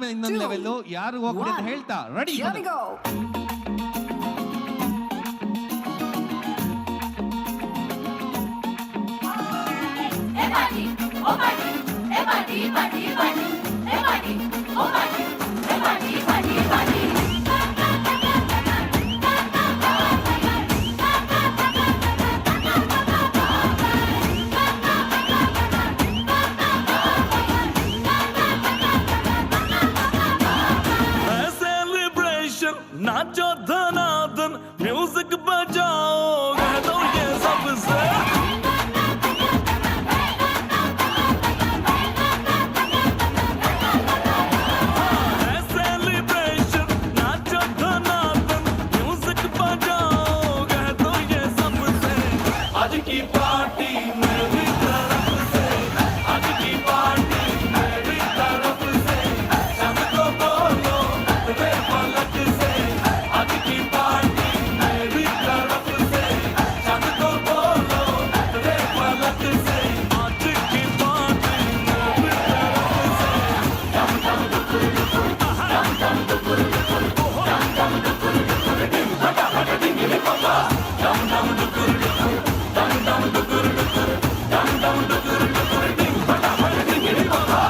ಅದಾದ್ಮೇಲೆ ಇನ್ನೊಂದು ಲೆವೆಲ್ ಯಾರು ಹೋಗ್ಬಿಡಿ ಅಂತ ಹೇಳ್ತಾ ರೆಡಿ नाचो धनाधन म्यूजिक बजाओ तो ये सबसे सेलिब्रेशन नाचो धनाधन म्यूजिक बजाओ तो ये सबसे आज की पार्टी मेरी तरफ से आज की पार्टी मेरी तरफ से सबको बोलो रे पलक से आज की पार्टी मेरी तरफ से सबको बोलो रे पलक से आज की पार्टी मेरी तरफ से डम डम डुकुर डुकुर डम डम डुकुर डुकुर डम डम डुकुर डुकुर डिंग फटा फटा डिंग रे पापा डम डम डुकुर डुकुर डम डम डुकुर डुकुर डम डम डुकुर डुकुर डिंग फटा फटा डिंग रे पापा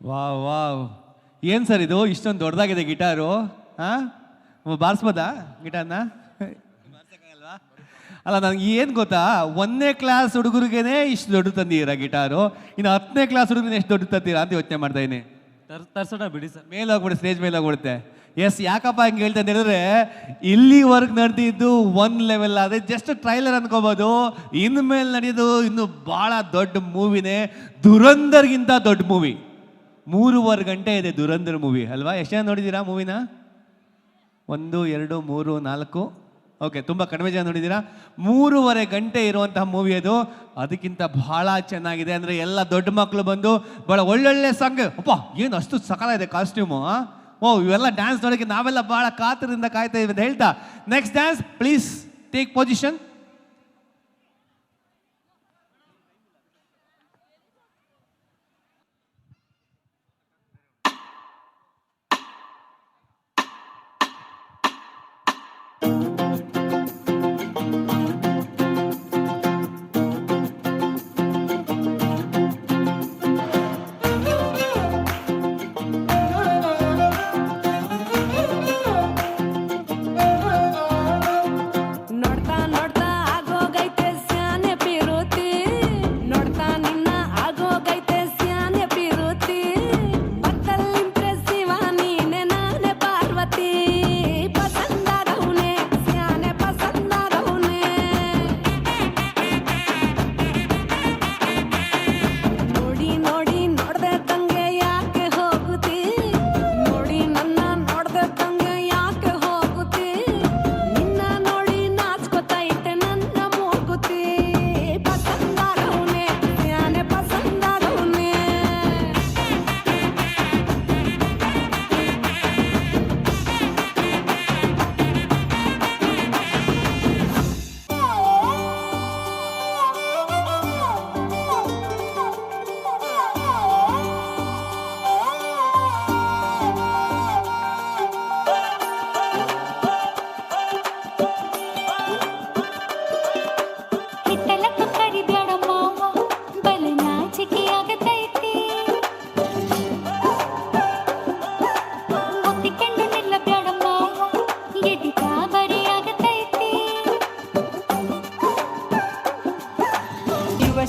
ವಾವ್ ವಾವ್ ಏನು ಸರ್ ಇದು ಇಷ್ಟೊಂದು ದೊಡ್ಡದಾಗಿದೆ ಗಿಟಾರು ಹಾಂ ಬಾರಿಸ್ಬೋದಾ ಗಿಟಾರ್ನ ಬಾರ್ಸಕ್ಕಾಗಲ್ವಾ ಅಲ್ಲ ನನಗೆ ಏನು ಗೊತ್ತಾ 1ನೇ ಕ್ಲಾಸ್ ಹುಡುಗರಿಗೇನೆ ಇಷ್ಟು ದೊಡ್ಡ ತಂದಿದ್ದೀರಾ ಗಿಟಾರು ಇನ್ನು 10ನೇ ಕ್ಲಾಸ್ ಹುಡುಗರನ್ನ ಎಷ್ಟು ದೊಡ್ಡ ತಂದಿರಾ ಅಂತ ಯೋಚನೆ ಮಾಡ್ತಾ ಇದ್ದೀನಿ ತರ್ಸೋಣ ಬಿಡಿ ಸರ್ ಮೇಲೆ ಹೋಗ್ಬಿಡಿ ಸ್ಟೇಜ್ ಮೇಲೆ ಹೋಗ್ಬಿಡುತ್ತೆ ಎಸ್ ಯಾಕಪ್ಪ ಹಂಗೆ ಹೇಳ್ತಾ ಅಂತ ಹೇಳಿದ್ರೆ ಇಲ್ಲಿವರೆಗೆ ನಡೆದಿದ್ದು 1 ಲೆವೆಲ್ ಆದರೆ ಜಸ್ಟ್ ಟ್ರೈಲರ್ ಅನ್ಕೋಬೋದು ಇನ್ಮೇಲೆ ನಡೆಯೋದು ಇನ್ನು ಭಾಳ ದೊಡ್ಡ ಮೂವಿನೇ ದುರಂಧರ್ಗಿಂತ ದೊಡ್ಡ ಮೂವಿ 3.5 ಗಂಟೆ ಇದೆ ದುರಂಧರ್ ಮೂವಿ ಅಲ್ವಾ ಎಷ್ಟು ಜನ ನೋಡಿದ್ದೀರಾ ಮೂವಿನ 1 2 3 4 ಓಕೆ ತುಂಬ ಕಡಿಮೆ ಜನ ನೋಡಿದ್ದೀರಾ 3.5 ಗಂಟೆ ಇರುವಂತಹ ಮೂವಿ ಅದು ಅದಕ್ಕಿಂತ ಭಾಳ ಚೆನ್ನಾಗಿದೆ ಅಂದರೆ ಎಲ್ಲ ದೊಡ್ಡ ಮಕ್ಕಳು ಬಂದು ಭಾಳ ಒಳ್ಳೊಳ್ಳೆ ಸಾಂಗ್ ಅಪ್ಪ ಏನು ಅಷ್ಟು ಸಕಾಲ ಇದೆ ಕಾಸ್ಟ್ಯೂಮು ಓ ಇವೆಲ್ಲ ಡ್ಯಾನ್ಸ್ ನೋಡೋಕ್ಕೆ ನಾವೆಲ್ಲ ಭಾಳ ಕಾತರದಿಂದ ಕಾಯ್ತಾ ಇದ್ದೀವಿ ಅಂತ ಹೇಳ್ತಾ next dance please take position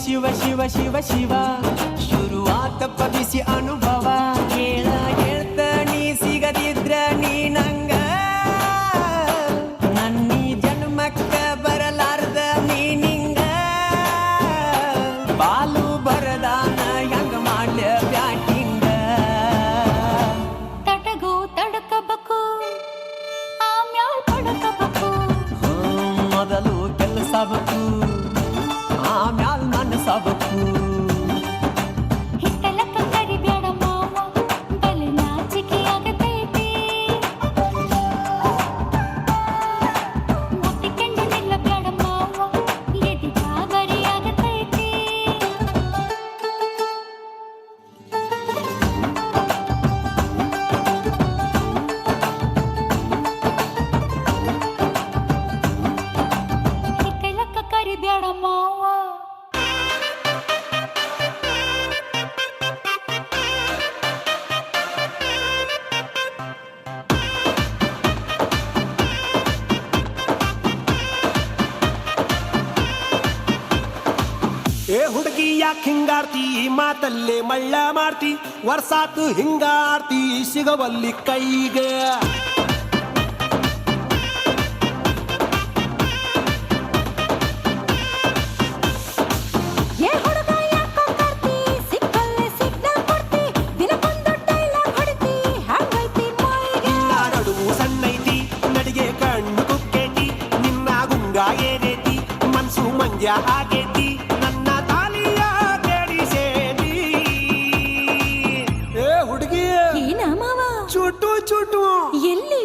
Shiva Shiva Shiva Shiva ಶುರುವಾತಪ್ಪ ಬಿಸಿ ಅನುಭವ ಕೇಳ ಹೇಳ್ತ ನೀ ಸಿಗದಿದ್ರ ನೀ ನಂಗ ನನ್ನೀ ಜನ್ಮಕ್ಕ ಬರಲಾರ್ದ ನೀನಿಂಗ ಬಾಲು ಬರದಾನ ಹೆಂಗ ಮಾಡ್ಯ ಬ್ಯಾಟಿಂಗ ತಟಗೋ ತಡಕಬೇಕು ಆಮ್ಯಾಲ್ ಪಡಕಬೇಕು ಮೊದಲು ಕೆಲಸಬೇಕು ಆಮ್ಯಾಲ್ ಮನಸಬೇಕು ಹಿತ್ತಲಕ್ಕ ಕರಿಬ್ಯಾಡ ಮಾವ ಬಲೆ ನಾಚಿಕೆ ಆಗತೈತಿ ಮುಟ್ಟಿಕೊಂಡು ನಿಲ್ಲಬ್ಯಾಡ ಮಾವ ಎದಿ ಗಾಬರಿ ಆಗತೈತಿ ಹಿತ್ತಲಕ್ಕ ಕರಿಬ್ಯಾಡ ಮಾವ ಏ ಹುಡುಗಿ ಯಾಕೆ ಹಿಂಗಾಡ್ತಿ ಈ ಮಾತಲ್ಲೇ ಮಳ್ಳ ಮಾಡ್ತಿ ವರ್ಷಾತು ಹಿಂಗಾಡ್ತಿ ಸಿಗವಲ್ಲಿ ಕೈಗೆ ಏ ಹುಡುಗ ಯಾಕೋ ಕರ್ತಿ ಸಿಕ್ಕಲ್ಲೇ ಸಿಗ್ನಲ್ ಕೊಡ್ತಿ ದಿನಕ್ಕೊಂದು ಡೈಲಾಗ್ ಹೊಡಿತಿ ಹ್ಯಾಂಗೈತಿ ಮೈಗೆ ನಡುವು ಸಣ್ಣೈತಿ ನಡಿಗೆ ಕಣ್ಣು ಕುಕ್ಕೈತಿ ನಿನ್ನ ಗುಂಗ ಏನೇತಿ ಮನ್ಸು ಮಂಜ ಆಗೇತಿ ನನ್ನ ತಾಲಿಯ ಕೆಡಿಸೇತಿ ಏ ಹುಡುಗಿ ಏನ ಮಾವ ಚುಟು ಚುಟು ಎಲ್ಲಿ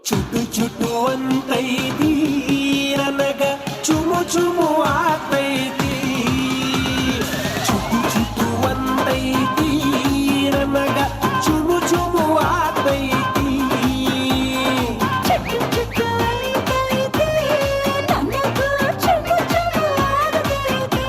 ಚುಟು ಚುಟು ಅಂತೈತಿ ನನಗ ಚುಮು ಚುಮು ಆಗ್ತೈತಿ ಚುಟು ಚುಟು ಅಂತೈತಿ ನನಗ ಚುಮು ಚುಮು ಆಗ್ತೈತಿ ಚುಟ್ಟು ಚುಟ್ಟು ಅನಿತೈತಿ ನನಗೂ ಚುಮ್ಮು ಚುಮ್ಮು ಆಗತೈತಿ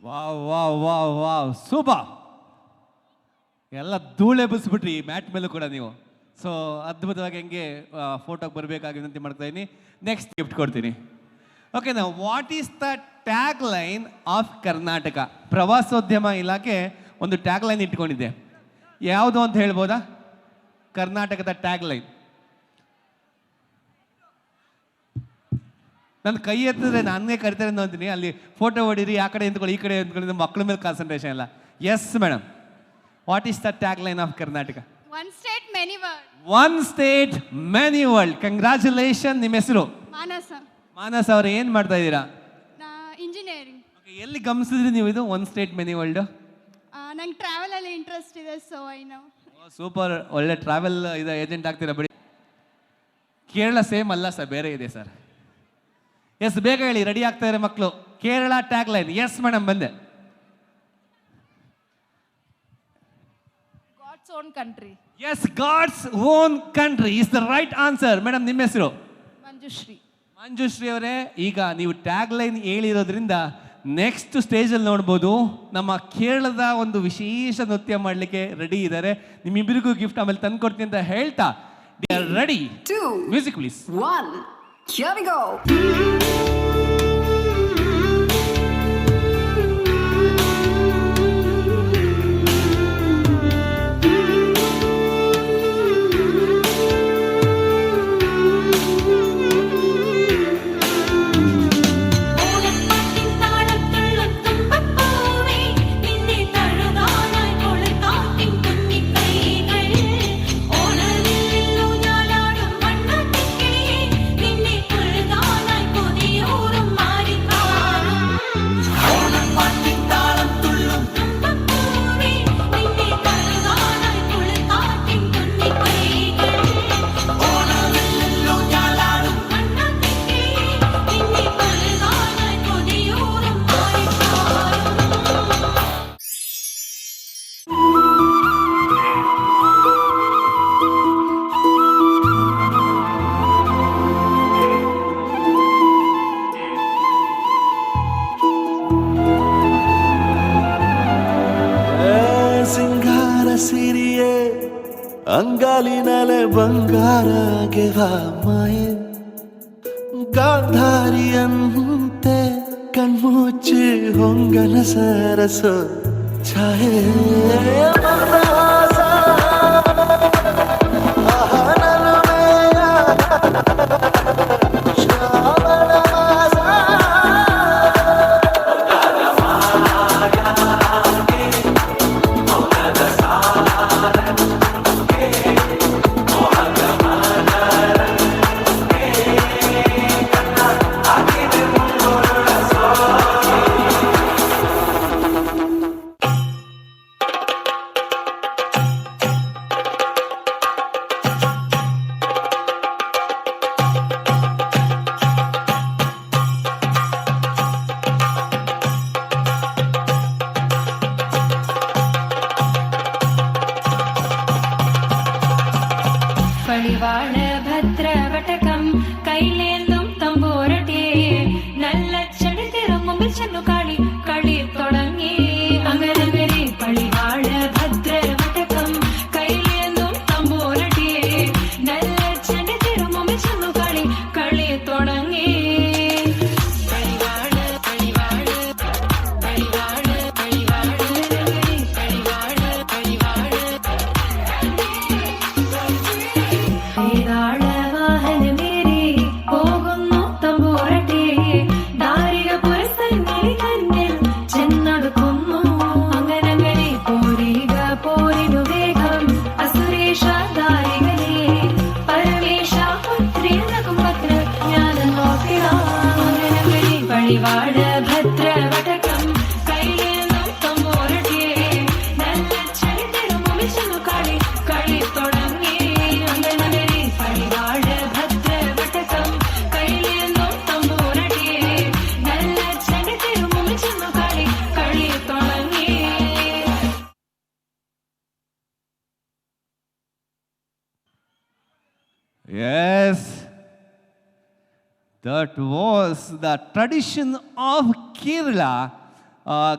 wow wow wow wow super ಎಲ್ಲ ಧೂಳೆ ಬಸ್ಬಿಟ್ರಿ ಈ ಮ್ಯಾಟ್ ಮೇಲೂ ಕೂಡ ನೀವು ಸೊ ಅದ್ಭುತವಾಗಿ ಹೆಂಗೆ ಫೋಟೋಗೆ ಬರಬೇಕಾಗಿ ವಿನಂತಿ ಮಾಡ್ತಾ ಇದ್ದೀನಿ ನೆಕ್ಸ್ಟ್ ಗಿಫ್ಟ್ ಕೊಡ್ತೀನಿ ಓಕೆ ನಾವು what is the tag line of Karnataka ಪ್ರವಾಸೋದ್ಯಮ ಇಲಾಖೆ ಒಂದು ಟ್ಯಾಗ್ ಲೈನ್ ಇಟ್ಕೊಂಡಿದೆ ಯಾವುದು ಅಂತ ಹೇಳ್ಬೋದಾ ಕರ್ನಾಟಕದ ಟ್ಯಾಗ್ ಲೈನ್ ನನ್ನ ಕೈ ಎತ್ತಿದ್ರೆ ನಾನೇ ಕರಿತಾರೆ ಅಂತೀನಿ ಅಲ್ಲಿ ಫೋಟೋ ಹೊಡೀರಿ ಆ ಕಡೆ ನಿಂತ್ಕೊಳ್ಳಿ ಈ ಕಡೆ ನಿಂತ್ಕೊಳ್ಳಿ ಮಕ್ಕಳ ಮೇಲೆ ಕಾನ್ಸಂಟ್ರೇಷನ್ ಇಲ್ಲ yes madam what is the tag line of Karnataka One state, many words. One state many world congratulation ನಿಮ್ಮ ಹೆಸರು Manasa. ಮಾನಸ್ ಅವ್ರು ಏನು ಮಾಡ್ತಾ ಇದ್ದೀರಾ Engineering. Okay, ಎಲ್ಲಿ ಗಮನಿಸಿದ್ರಿ ನೀವು ಇದು ಒನ್ ಸ್ಟೇಟ್ ಮೆನಿ ವರ್ಲ್ಡ್ ನಂಗೆ ಟ್ರಾವೆಲಲ್ಲಿ ಇಂಟ್ರೆಸ್ಟ್ ಇದೆ ಸೊ ಐ ನೋ ಸೂಪರ್ ಒಳ್ಳೆ ಟ್ರಾವೆಲ್ ಇದು ಏಜೆಂಟ್ ಆಗ್ತೀರಾ ಬಿಡಿ ಕೇರಳ ಸೇಮ್ ಅಲ್ಲ ಸರ್ ಬೇರೆ ಇದೆ ಸರ್ ಎಸ್ ಬೇಗ ಹೇಳಿ ರೆಡಿ ಆಗ್ತಾ ಇದ್ದಾರೆ ಮಕ್ಕಳು Kerala tag line yes madam ಬಂದೆ God's own country yes God's own country is the right answer madam ನಿಮ್ಮ ಹೆಸರು ಮಂಜುಶ್ರೀ ಮಂಜುಶ್ರೀ ಅವರೇ ಈಗ ನೀವು ಟ್ಯಾಗ್ ಲೈನ್ ಹೇಳಿರೋದ್ರಿಂದ ನೆಕ್ಸ್ಟ್ ಸ್ಟೇಜಲ್ಲಿ ನೋಡ್ಬೋದು ನಮ್ಮ ಕೇರಳದ ಒಂದು ವಿಶೇಷ ನೃತ್ಯ ಮಾಡಲಿಕ್ಕೆ ರೆಡಿ ಇದ್ದಾರೆ ನಿಮ್ಮಿಬ್ಬರಿಗೂ ಗಿಫ್ಟ್ ಆಮೇಲೆ ತಂದು ಕೊಡ್ತೀನಿ ಅಂತ ಹೇಳ್ತಾ they are ready music please 1. Here we go. ഓലപ്പാട്ടിൻ താളത്തുള്ളും തുമ്പപ്പൂവേ നിന്നെ തഴുകാനായി കൊളുത്താട്ടിൻ കുഞ്ഞിക്കൈകൾ ഓണവില്ലിൽ ഊഞ്ഞാലാടും വണ്ണത്തിക്കിളിയേ നിന്നെ കൊഴുകാനായി കൊതിയോ ಅಂಗಾಲಿನಲೆ ಬಂಗಾರ ಗೆವ ಮಾಯೆ ಗಾಂಧಾರಿಯಂತೆ ಕಣ್ಮುಚ್ಚಿ ಹೊಂಗನ ಸರಸೋ ಛಾಯೆ ಮಂದಹಾಸ ಆಹನಲುಮೆಯ ಶ್ರಾವಣಮಾಸ പളിവാള ഭദ്രവടകം കൈലേന്തും തമ്പോരട്ടെ നല്ല ചെടുതിരും മുമ്പിൽ ചെന്നു കളി കളി തുടങ്ങി അങ്ങനെ പളിവാള ഭദ്രവടകം കൈലേന്തും തമ്പോരട്ടെ നല്ല ചെടുതിരും മുമ്പിൽ ചെന്നു കളി കളി തുടങ്ങി പളിവാള ഭദ്രവടകം കൈലേന്തും തമ്പോരട്ടെ നല്ല ചെടുതിരും മുമ്പിൽ ചെന്നു കളി കളി തുടങ്ങി അങ്ങനെ പളിവാള ഭദ്രവടകം കൈലേന്തും തമ്പോരട്ടെ നല്ല ചെടുതിരും മുമ്പിൽ ചെന്നു കളി കളി തുടങ്ങി. Yes, that was the tradition of Kerala,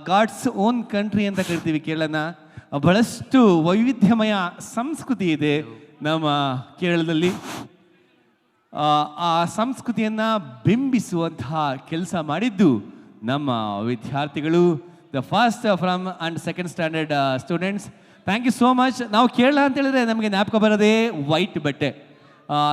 God's own country ಅಂತ ಕರಿತೀವಿ ಕೇರಳನ. ಬಹಳಷ್ಟು ವೈವಿಧ್ಯಮಯ ಸಂಸ್ಕೃತಿ ಇದೆ ನಮ್ಮ ಕೇರಳದಲ್ಲಿ. ಆ ಸಂಸ್ಕೃತಿಯನ್ನು ಬಿಂಬಿಸುವಂತಹ ಕೆಲಸ ಮಾಡಿದ್ದು ನಮ್ಮ ವಿದ್ಯಾರ್ಥಿಗಳು, the first from and second standard students. Thank you so much. ನಾವು ಕೇರಳ ಅಂತ ಹೇಳಿದ್ರೆ ನಮಗೆ ಜ್ಞಾಪಕ ಬರೋದೇ ವೈಟ್ ಬಟ್ಟೆ,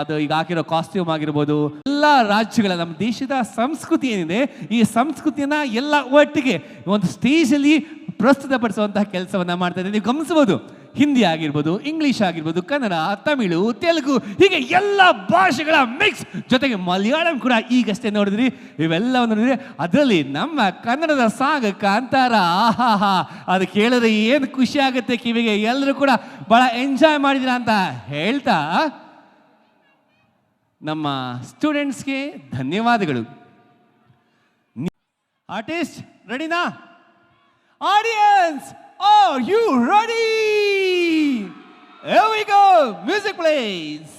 ಅದು ಈಗ ಹಾಕಿರೋ ಕಾಸ್ಟ್ಯೂಮ್ ಆಗಿರ್ಬೋದು. ಎಲ್ಲ ರಾಜ್ಯಗಳ ನಮ್ಮ ದೇಶದ ಸಂಸ್ಕೃತಿ ಏನಿದೆ, ಈ ಸಂಸ್ಕೃತಿಯನ್ನು ಎಲ್ಲ ಒಟ್ಟಿಗೆ ಒಂದು ಸ್ಟೇಜಲ್ಲಿ ಪ್ರಸ್ತುತಪಡಿಸುವಂತಹ ಕೆಲಸವನ್ನು ಮಾಡ್ತಾ ಇದ್ದೀವಿ. ನೀವು ಗಮನಿಸ್ಬೋದು, ಹಿಂದಿ ಆಗಿರ್ಬೋದು, ಇಂಗ್ಲೀಷ್ ಆಗಿರ್ಬೋದು, ಕನ್ನಡ, ತಮಿಳು, ತೆಲುಗು, ಹೀಗೆ ಎಲ್ಲ ಭಾಷೆಗಳ ಮಿಕ್ಸ್, ಜೊತೆಗೆ ಮಲಯಾಳಂ ಕೂಡ ಈಗಷ್ಟೇ ನೋಡಿದ್ರಿ. ಇವೆಲ್ಲವನ್ನು ನೋಡಿದ್ರೆ ಅದರಲ್ಲಿ ನಮ್ಮ ಕನ್ನಡದ ಸಾಂಗ್ ಕಾಂತಾರ, ಆಹಾಹಾ, ಅದು ಕೇಳಿದ್ರೆ ಏನು ಖುಷಿ ಆಗುತ್ತೆ ಕಿವಿಗೆ. ಎಲ್ಲರೂ ಕೂಡ ಭಾಳ ಎಂಜಾಯ್ ಮಾಡಿದಿರ ಅಂತ ಹೇಳ್ತಾ ನಮ್ಮ ಸ್ಟೂಡೆಂಟ್ಸ್ಗೆ ಧನ್ಯವಾದಗಳು. ಆರ್ಟಿಸ್ಟ್ ರೆಡಿನಾ? Audience, are you ready? Here we go. Music please.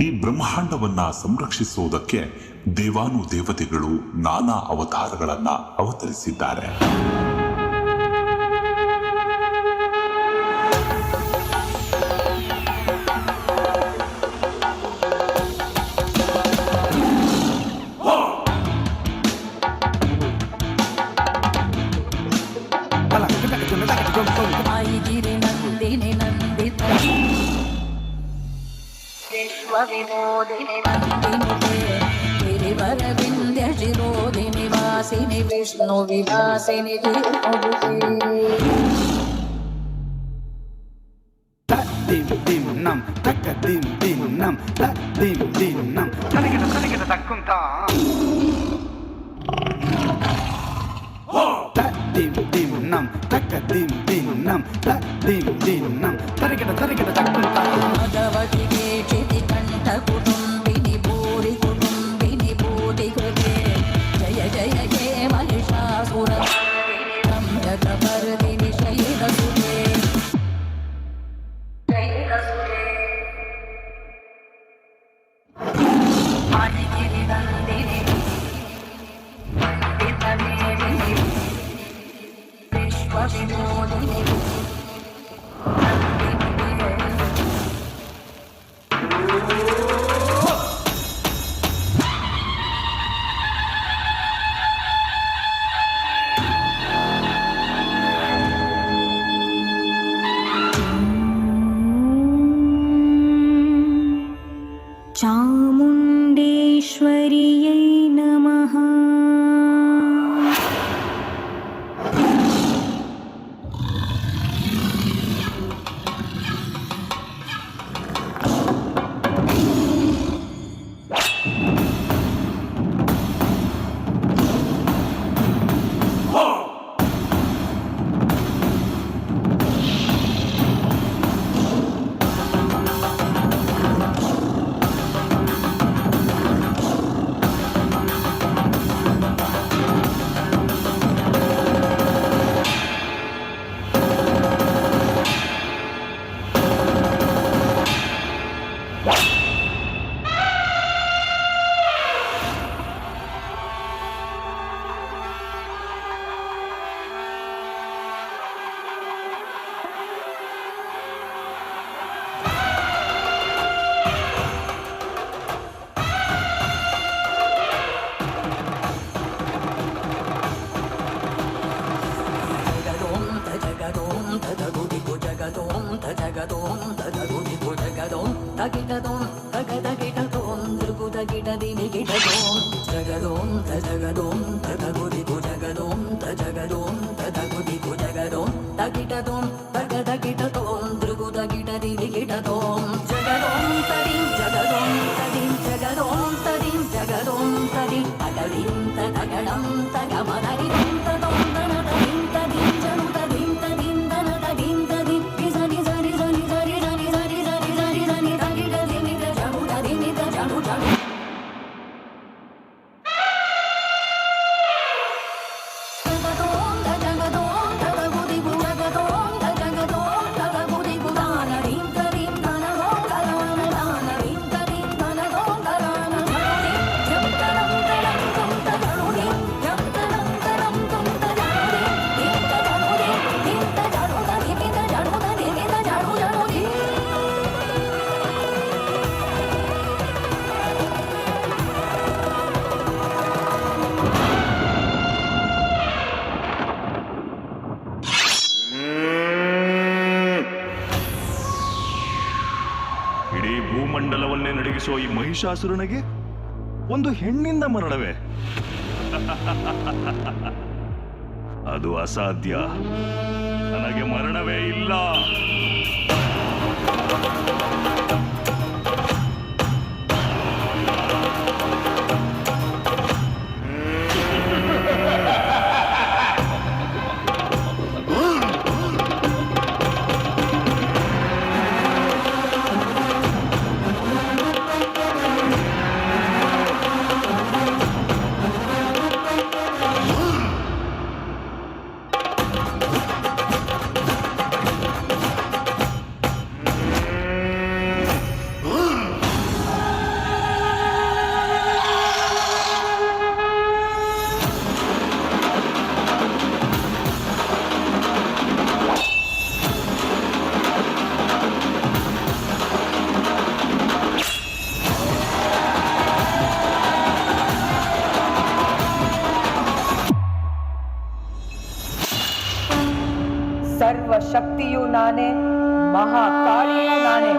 ಈ ಬ್ರಹ್ಮಾಂಡವನ್ನ ಸಂರಕ್ಷಿಸುವುದಕ್ಕೆ ದೇವಾನು ದೇವತೆಗಳು ನಾನಾ ಅವತಾರಗಳನ್ನ ಅವತರಿಸಿದ್ದಾರೆ. विश्वविनोदिनि वन्दिनुते गिरिवरविन्द्यशिरोधिनि वासिनि विष्णुविलासिनि जिह्नुते. dim dim nam takka dim dim nam dim dim nam tanikita takkunta dim dim nam takka dim dim nam dim dim nam tanikita takkunta. भगवति केचिति कण्ठ कुटुम्बिनि भूरि कुटुम्बिनि भूति कृते जय जय हे महिषासुरमर्दिनि रम्यकपर्दिनि शैलसुते शैलसुते आदिगिरिनन्दिनि वन्दितमेदिनि ಚಾಮುಂಡೇಶ್ವರಿಯೈ ನಮಃ. ಇಡೀ ಭೂಮಂಡಲವನ್ನೇ ನಡಗಿಸುವ ಈ ಮಹಿಷಾಸುರನಿಗೆ ಒಂದು ಹೆಣ್ಣಿಂದ ಮರಣವೇ? ಅದು ಅಸಾಧ್ಯ. ನನಗೆ ಮರಣವೇ ಇಲ್ಲ. ಸರ್ವಶಕ್ತಿಯು ನಾನೇ, ಮಹಾಕಾಳಿಯೂ ನಾನೇ.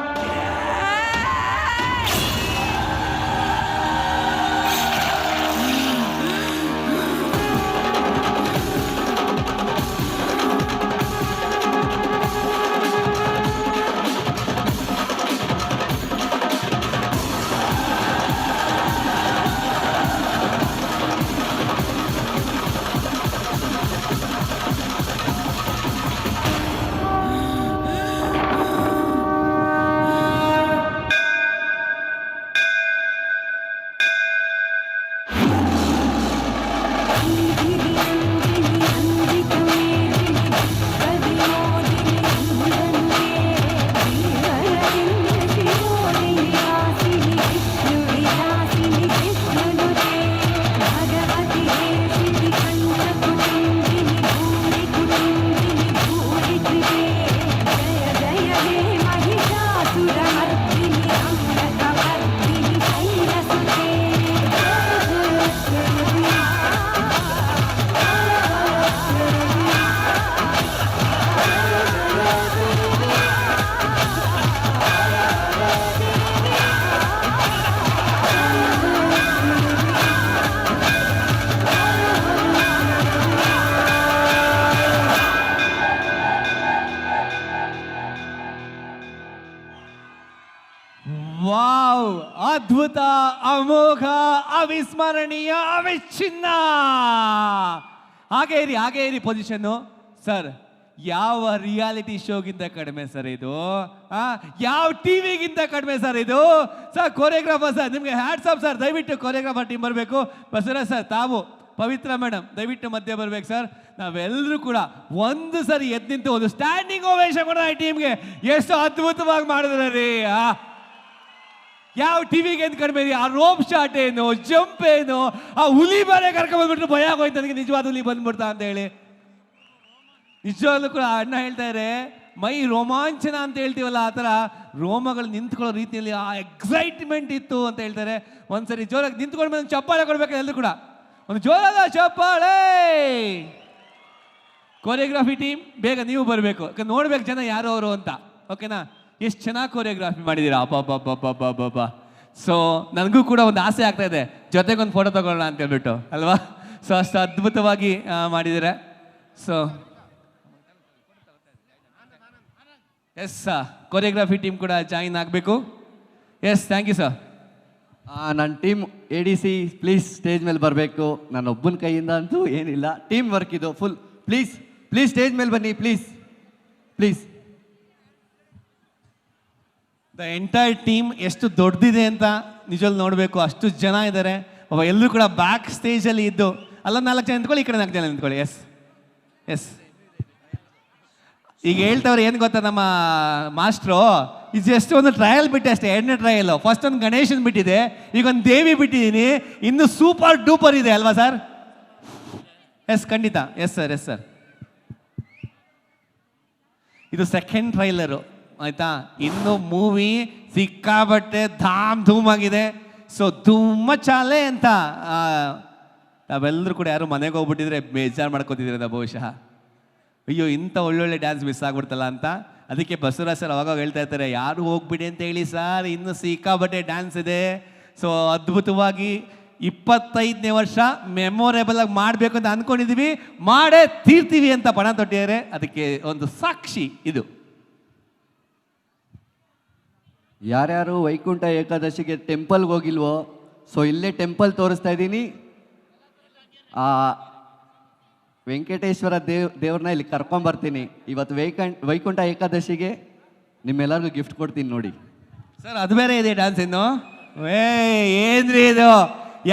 ಅದ್ಭುತ, ಅಮೋಘ, ಅವಿಸ್ಮರಣೀಯ, ಅವಿಚ್ಛಿನ್ನ. ಹಾಗೇ ಇರಿ ಪೊಸಿಷನ್ನು. ಸರ್, ಯಾವ ರಿಯಾಲಿಟಿ ಶೋಗಿಂತ ಕಡಿಮೆ ಸರ್ ಇದು? ಯಾವ ಟಿವಿಗಿಂತ ಕಡಿಮೆ ಸರ್ ಇದು? ಸರ್ ಕೊರಿಯೋಗ್ರಾಫರ್ ಸರ್, ನಿಮಗೆ ಹ್ಯಾಟ್ಸ್ ಆಫ್ ಸರ್. ದಯವಿಟ್ಟು ಕೊರಿಯೋಗ್ರಾಫರ್ ಟೀಮ್ ಬರಬೇಕು. ಬಸವರಾಜ್ ಸರ್, ತಾವು, ಪವಿತ್ರ ಮೇಡಮ್ ದಯವಿಟ್ಟು ಮಧ್ಯೆ ಬರ್ಬೇಕು ಸರ್. ನಾವೆಲ್ಲರೂ ಕೂಡ ಒಂದು ಸರಿ ಎದ್ದು ನಿಂತು ಒಂದು ಸ್ಟ್ಯಾಂಡಿಂಗ್ ಓವೇಷನ್ ಕೊಡೋಣ ಈ ಟೀಮ್ಗೆ. ಎಷ್ಟು ಅದ್ಭುತವಾಗಿ ಮಾಡಿದ್ರೆ ರೀ. ಯಾವ ಟಿವಿಗೆ ಅಂತ ಕಡಿಮೆ ರೀ. ಆ ರೋಪ್ ಶಾಟ್ ಏನು, ಜಂಪ್ ಏನು, ಆ ಹುಲಿ ಬಾರೆ ಕರ್ಕೊಂಡ್ಬಂದ್ಬಿಟ್ರು ಭಯ ಆಗೋಯ್ತು ನನಗೆ, ನಿಜವಾದ ಹುಲಿ ಬಂದ್ಬಿಡ್ತಾ ಅಂತ ಹೇಳಿ. ನಿಜವಾಗ್ಲೂ ಕೂಡ ಅಣ್ಣ ಹೇಳ್ತಾ ಇದ್ದಾರೆ, ಮೈ ರೋಮಾಂಚನ ಅಂತ ಹೇಳ್ತೀವಲ್ಲ, ಆ ಥರ ರೋಮಗಳು ನಿಂತ್ಕೊಳ್ಳೋ ರೀತಿಯಲ್ಲಿ ಆ ಎಕ್ಸೈಟ್ಮೆಂಟ್ ಇತ್ತು ಅಂತ ಹೇಳ್ತಾರೆ. ಒಂದ್ಸರಿ ಜೋರಾಗಿ ನಿಂತ್ಕೊಂಡ ಮೇಲೆ ಚಪ್ಪಾಳೆ ಕೊಡ್ಬೇಕು ಎಲ್ಲರೂ ಕೂಡ, ಒಂದು ಜೋರಾದ ಚಪ್ಪಾಳೆ. ಕೊರಿಯೋಗ್ರಫಿ ಟೀಮ್ ಬೇಗ ನೀವು ಬರಬೇಕು, ನೋಡ್ಬೇಕು ಜನ ಯಾರು ಅವರು ಅಂತ. ಓಕೆನಾ? ಎಷ್ಟು ಚೆನ್ನಾಗಿ ಕೊರಿಯೋಗ್ರಾಫಿ ಮಾಡಿದ್ದೀರಾ, ಅಪ್ಪ. ಸೊ ನನಗೂ ಕೂಡ ಒಂದು ಆಸೆ ಆಗ್ತಾ ಇದೆ, ಜೊತೆಗೊಂದು ಫೋಟೋ ತಗೊಳ್ಳೋಣ ಅಂತ ಹೇಳ್ಬಿಟ್ಟು ಅಲ್ವಾ. ಸೊ ಅಷ್ಟು ಅದ್ಭುತವಾಗಿ ಮಾಡಿದ್ದೀರಾ. ಸೊ ಎಸ್, ಕೊರಿಯೋಗ್ರಫಿ ಟೀಮ್ ಕೂಡ ಜಾಯಿನ್ ಆಗಬೇಕು. Yes, thank you sir. ನನ್ನ ಟೀಮ್ ADC ಪ್ಲೀಸ್ ಸ್ಟೇಜ್ ಮೇಲೆ ಬರಬೇಕು. ನನ್ನ ಒಬ್ಬನ ಕೈಯಿಂದ ಅಂತೂ ಏನಿಲ್ಲ, ಟೀಮ್ ವರ್ಕ್ ಇದು ಫುಲ್. ಪ್ಲೀಸ್ ಸ್ಟೇಜ್ ಮೇಲೆ ಬನ್ನಿ, ಪ್ಲೀಸ್. ದ ಎಂಟೈರ್ ಟೀಮ್ ಎಷ್ಟು ದೊಡ್ಡದಿದೆ ಅಂತ ನಿಜವಲ್ಲಿ ನೋಡಬೇಕು. ಅಷ್ಟು ಜನ ಇದ್ದಾರೆ. ಎಲ್ಲರೂ ಕೂಡ ಬ್ಯಾಕ್ ಸ್ಟೇಜಲ್ಲಿ ಇದ್ದು, ಅಲ್ಲೊಂದು 4 ಜನ ನಿಂತ್ಕೊಳ್ಳಿ, ಈ ಕಡೆ 4 ಜನ ನಿಂತ್ಕೊಳ್ಳಿ. ಎಸ್. ಈಗ ಹೇಳ್ತವ್ರೆ ಏನು ಗೊತ್ತಾ ನಮ್ಮ ಮಾಸ್ಟ್ರು, ಇದು ಎಷ್ಟು ಒಂದು ಟ್ರಯಲ್ ಬಿಟ್ಟೆ ಅಷ್ಟೇ, 2ನೇ ಟ್ರಯಲ್. ಫಸ್ಟ್ ಒಂದು ಗಣೇಶನ್ ಬಿಟ್ಟಿದೆ, ಈಗ ಒಂದು ದೇವಿ ಬಿಟ್ಟಿದ್ದೀನಿ, ಇನ್ನು ಸೂಪರ್ ಡೂಪರ್ ಇದೆ ಅಲ್ವಾ ಸರ್? ಎಸ್, ಖಂಡಿತ. Yes sir. ಇದು ಸೆಕೆಂಡ್ ಟ್ರೈಲರು ಆಯ್ತಾ. ಇನ್ನು ಮೂವಿ ಸಿಕ್ಕಾಬಟ್ಟೆ ಧೂಮ್ ಆಗಿದೆ. ಸೊ ಧೂಮ ಚಾಲೆ ಅಂತ ನಾವೆಲ್ಲರೂ ಕೂಡ ಯಾರು ಮನೆಗೆ ಹೋಗ್ಬಿಟ್ಟಿದ್ರೆ ಬೇಜಾರು ಮಾಡ್ಕೋತಿದ್ರೆ ಬಹುಶಃ, ಅಯ್ಯೋ ಇಂಥ ಒಳ್ಳೊಳ್ಳೆ ಡ್ಯಾನ್ಸ್ ಮಿಸ್ ಆಗ್ಬಿಡ್ತಲ್ಲ ಅಂತ. ಅದಕ್ಕೆ ಬಸವರಾಜ್ ಸರ್ ಅವಾಗ ಹೇಳ್ತಾ ಇರ್ತಾರೆ, ಯಾರು ಹೋಗ್ಬಿಡಿ ಅಂತ ಹೇಳಿ ಸರ್, ಇನ್ನು ಸಿಕ್ಕಾಬಟ್ಟೆ ಡ್ಯಾನ್ಸ್ ಇದೆ. ಸೊ ಅದ್ಭುತವಾಗಿ 25ನೇ ವರ್ಷ ಮೆಮೊರೇಬಲ್ ಆಗಿ ಮಾಡಬೇಕು ಅಂತ ಅಂದ್ಕೊಂಡಿದ್ದೀವಿ, ಮಾಡೇ ತೀರ್ತೀವಿ ಅಂತ ಪಣ ತೊಟ್ಟಿದ್ದಾರೆ. ಅದಕ್ಕೆ ಒಂದು ಸಾಕ್ಷಿ ಇದು. ಯಾರ್ಯಾರು ವೈಕುಂಠ ಏಕಾದಶಿಗೆ ಟೆಂಪಲ್ಗೆ ಹೋಗಿಲ್ವೋ, ಸೊ ಇಲ್ಲೇ ಟೆಂಪಲ್ ತೋರಿಸ್ತಾ ಇದ್ದೀನಿ. ವೆಂಕಟೇಶ್ವರ ದೇವ್ರನ್ನ ಇಲ್ಲಿ ಕರ್ಕೊಂಬರ್ತೀನಿ. ಇವತ್ತು ವೈಕುಂಠ ಏಕಾದಶಿಗೆ ನಿಮ್ಮೆಲ್ಲರಿಗೂ ಗಿಫ್ಟ್ ಕೊಡ್ತೀನಿ ನೋಡಿ. ಸರ್ ಅದು ಬೇರೆ ಇದೆ ಡ್ಯಾನ್ಸ್ ಇನ್ನು. ಏನ್ರಿ ಇದು,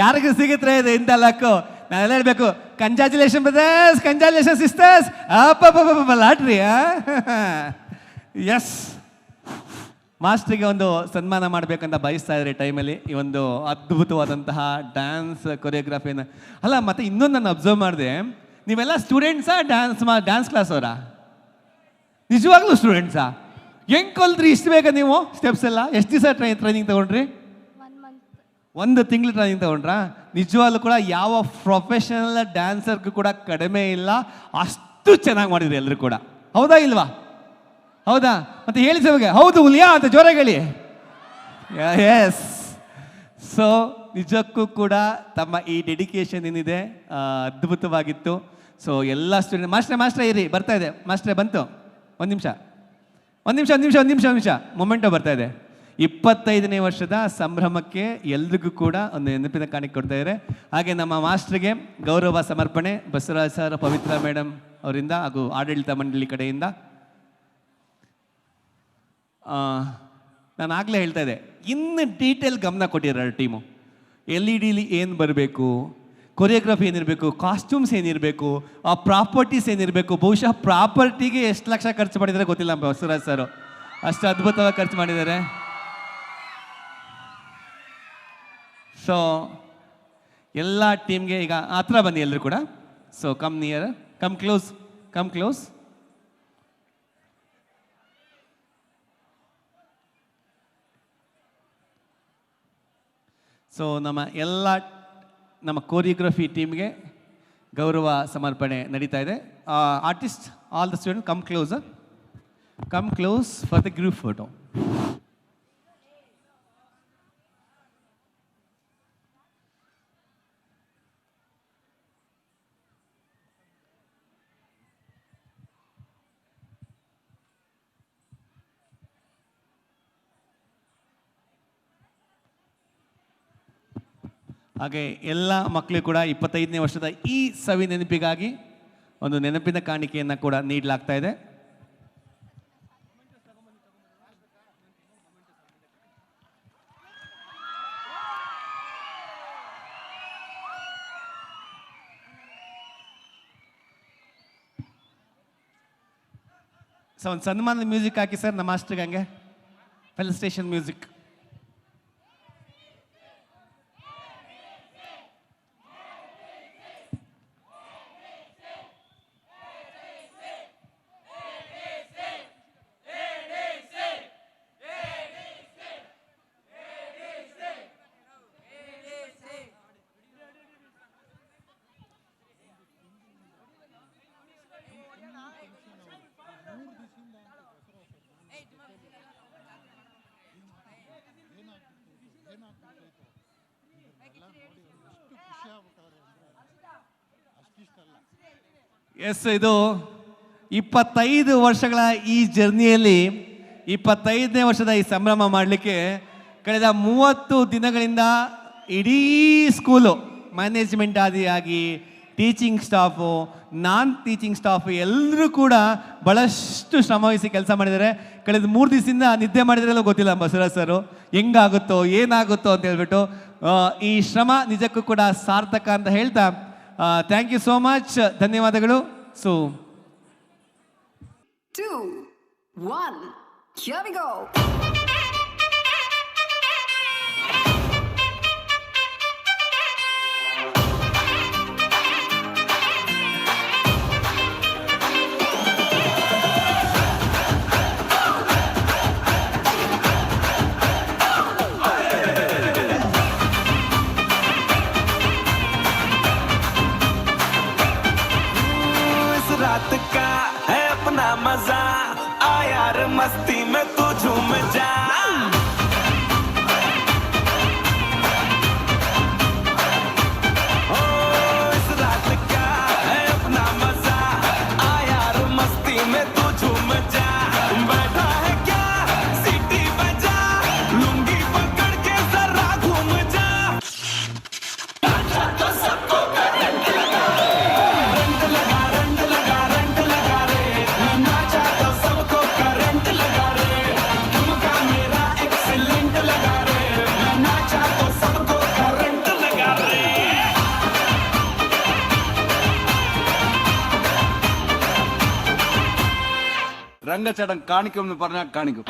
ಯಾರಿಗೂ ಸಿಗುತ್ರೆ ಇದು ಇಂಥ ಲಕ್ಕು? ನಾನೆಲ್ಲ ಹೇಳ್ಬೇಕು, ಕಂಗ್ರಾಚುಲೇಷನ್ ಬ್ರದರ್ಸ್, ಕಂಗ್ರಾಚುಲೇಷನ್ ಸಿಸ್ಟರ್ಸ್, ಅಪ್ಪ ಲಾಟ್ರಿ. ಎಸ್, ಮಾಸ್ಟ್ರಿಗೆ ಒಂದು ಸನ್ಮಾನ ಮಾಡಬೇಕಂತ ಬಯಸ್ತಾ ಇದ್ದಾರೆ ಟೈಮಲ್ಲಿ. ಈ ಒಂದು ಅದ್ಭುತವಾದಂತಹ ಡ್ಯಾನ್ಸ್ ಕೊರಿಯೋಗ್ರಫಿನ ಅಲ್ಲ. ಮತ್ತೆ ಇನ್ನೊಂದು ನಾನು ಅಬ್ಸರ್ವ್ ಮಾಡಿದೆ, ನೀವೆಲ್ಲ ಸ್ಟೂಡೆಂಟ್ಸಾ ಡ್ಯಾನ್ಸ್ ಕ್ಲಾಸ್ ಅವರಾ? ನಿಜವಾಗ್ಲೂ ಸ್ಟೂಡೆಂಟ್ಸಾ? ಹೆಂಗೆ ಕಲ್ತ್ರಿ ಇಷ್ಟು ಬೇಗ ನೀವು ಸ್ಟೆಪ್ಸ್ ಎಲ್ಲ? ಎಷ್ಟು ದಿವಸ ಟ್ರೈನಿಂಗ್ ತಗೊಂಡ್ರಿ? 1 ತಿಂಗಳು ಟ್ರೈನಿಂಗ್ ತಗೊಂಡ್ರಾ? ನಿಜವಾಗ್ಲೂ ಕೂಡ ಯಾವ ಪ್ರೊಫೆಷನಲ್ ಡ್ಯಾನ್ಸರ್ಗೂ ಕೂಡ ಕಡಿಮೆ ಇಲ್ಲ, ಅಷ್ಟು ಚೆನ್ನಾಗಿ ಮಾಡಿದ್ರಿ ಎಲ್ಲರೂ ಕೂಡ. ಹೌದಾ ಇಲ್ವಾ? ಹೌದಾ? ಮತ್ತೆ ಹೇಳಿ ಸರ್, ಹೌದು ಹುಲಿಯಾ ಅಂತ ಜೋರಾಗಿ ಹೇಳಿ. ಎಸ್. ಸೊ ನಿಜಕ್ಕೂ ಕೂಡ ತಮ್ಮ ಈ ಡೆಡಿಕೇಶನ್ ಏನಿದೆ ಅದ್ಭುತವಾಗಿತ್ತು. ಸೊ ಎಲ್ಲ ಸ್ಟೂಡೆಂಟ್ ಮಾಸ್ಟ್ರೇ ಇರಿ, ಬರ್ತಾ ಇದೆ ಮಾಸ್ಟ್ರೇ, ಬಂತು. ಒಂದು ನಿಮಿಷ ಮೊಮೆಂಟೋ ಬರ್ತಾ ಇದೆ. 25ನೇ ವರ್ಷದ ಸಂಭ್ರಮಕ್ಕೆ ಎಲ್ರಿಗೂ ಕೂಡ ಒಂದು ನೆನಪಿನ ಕಾಣಿಕೆ ಕೊಡ್ತಾ ಇದ್ದಾರೆ. ಹಾಗೆ ನಮ್ಮ ಮಾಸ್ಟ್ರಿಗೆ ಗೌರವ ಸಮರ್ಪಣೆ ಬಸವರಾಜ್ ಸರ್, ಪವಿತ್ರ ಮೇಡಮ್ ಅವರಿಂದ ಹಾಗೂ ಆಡಳಿತ ಮಂಡಳಿ ಕಡೆಯಿಂದ. ನಾನು ಆಗಲೇ ಹೇಳ್ತಾ ಇದ್ದೆ, ಇನ್ನು ಡೀಟೇಲ್ ಗಮನ ಕೊಟ್ಟಿದ್ದಾರೆ ಟೀಮು. LED ಏನು ಬರಬೇಕು, ಕೊರಿಯೋಗ್ರಫಿ ಏನಿರಬೇಕು, ಕಾಸ್ಟ್ಯೂಮ್ಸ್ ಏನಿರಬೇಕು, ಆ ಪ್ರಾಪರ್ಟೀಸ್ ಏನಿರಬೇಕು. ಬಹುಶಃ ಪ್ರಾಪರ್ಟಿಗೆ ಎಷ್ಟು ಲಕ್ಷ ಖರ್ಚು ಮಾಡಿದ್ದಾರೆ ಗೊತ್ತಿಲ್ಲ ಬಸವರಾಜ್ ಸರ್, ಅಷ್ಟು ಅದ್ಭುತವಾಗಿ ಖರ್ಚು ಮಾಡಿದ್ದಾರೆ. ಸೊ ಎಲ್ಲ ಟೀಮ್ಗೆ ಈಗ ಹತ್ರ ಬನ್ನಿ ಎಲ್ಲರೂ ಕೂಡ. So come near, come close. So ನಮ್ಮ ಕೊರಿಯೋಗ್ರಫಿ ಟೀಮ್ಗೆ ಗೌರವ ಸಮರ್ಪಣೆ ನಡೀತಾ ಇದೆ. Artist, all the student come close for the group photo. ಹಾಗೆ ಎಲ್ಲ ಮಕ್ಕಳಿಗೂ ಕೂಡ 25ನೇ ವರ್ಷದ ಈ ಸವಿ ನೆನಪಿಗಾಗಿ ಒಂದು ನೆನಪಿನ ಕಾಣಿಕೆಯನ್ನು ಕೂಡ ನೀಡಲಾಗ್ತಾ ಇದೆ. ಸೊ ಒಂದು ಸನ್ಮಾನದ ಮ್ಯೂಸಿಕ್ ಹಾಕಿ ಸರ್ ನಮ್ಮ ಮಾಸ್ಟರ್ಗೆ ಹಂಗೆ ಫೆಲಿಸ್ಟೇಷನ್ ಮ್ಯೂಸಿಕ್. ಎಸ್, ಇದು 25 ವರ್ಷಗಳ ಈ ಜರ್ನಿಯಲ್ಲಿ 25ನೇ ವರ್ಷದ ಈ ಸಂಭ್ರಮ ಮಾಡಲಿಕ್ಕೆ ಕಳೆದ 30 ದಿನಗಳಿಂದ ಇಡೀ ಸ್ಕೂಲು ಮ್ಯಾನೇಜ್ಮೆಂಟ್ ಆದಿಯಾಗಿ teaching staff, non teaching staff ಎಲ್ಲರೂ ಕೂಡ ಭಾಳಷ್ಟು ಶ್ರಮವಹಿಸಿ ಕೆಲಸ ಮಾಡಿದ್ದಾರೆ. ಕಳೆದ 3 ದಿವಸದಿಂದ ನಿದ್ದೆ ಮಾಡಿದ್ರೆಲ್ಲ ಗೊತ್ತಿಲ್ಲ ಬಸವರಾಜ್ ಸರು ಹೆಂಗಾಗುತ್ತೋ ಏನಾಗುತ್ತೋ ಅಂತ ಹೇಳ್ಬಿಟ್ಟು ಈ ಶ್ರಮ ನಿಜಕ್ಕೂ ಕೂಡ ಸಾರ್ಥಕ ಅಂತ ಹೇಳ್ತಾ ಥ್ಯಾಂಕ್ ಯು ಸೋ ಮಚ್, ಧನ್ಯವಾದಗಳು. So 2, 1, here we go. रात का है अपना मजा, आ यार मस्ती में तू झूम जा. ओ इस रात का है अपना मजा, आ यार मस्ती में तू झूम जा. बैठा है क्या सीटी बजा, लुंगी पकड़ के जरा घूम जा. तो सबको करंट लगा, रंग लगा, रंग लगा, रंग लगा रे. नाचा तो सबको करंट लगा रे. झुमका मेरा एक्सीलेंट लगा रे. नाचा तो सबको करंट लगा रे. ರಂಗಚಟಂ ಕಾಣಿಕೆ ಒಂದು പറഞ്ഞ കാണിക്കും.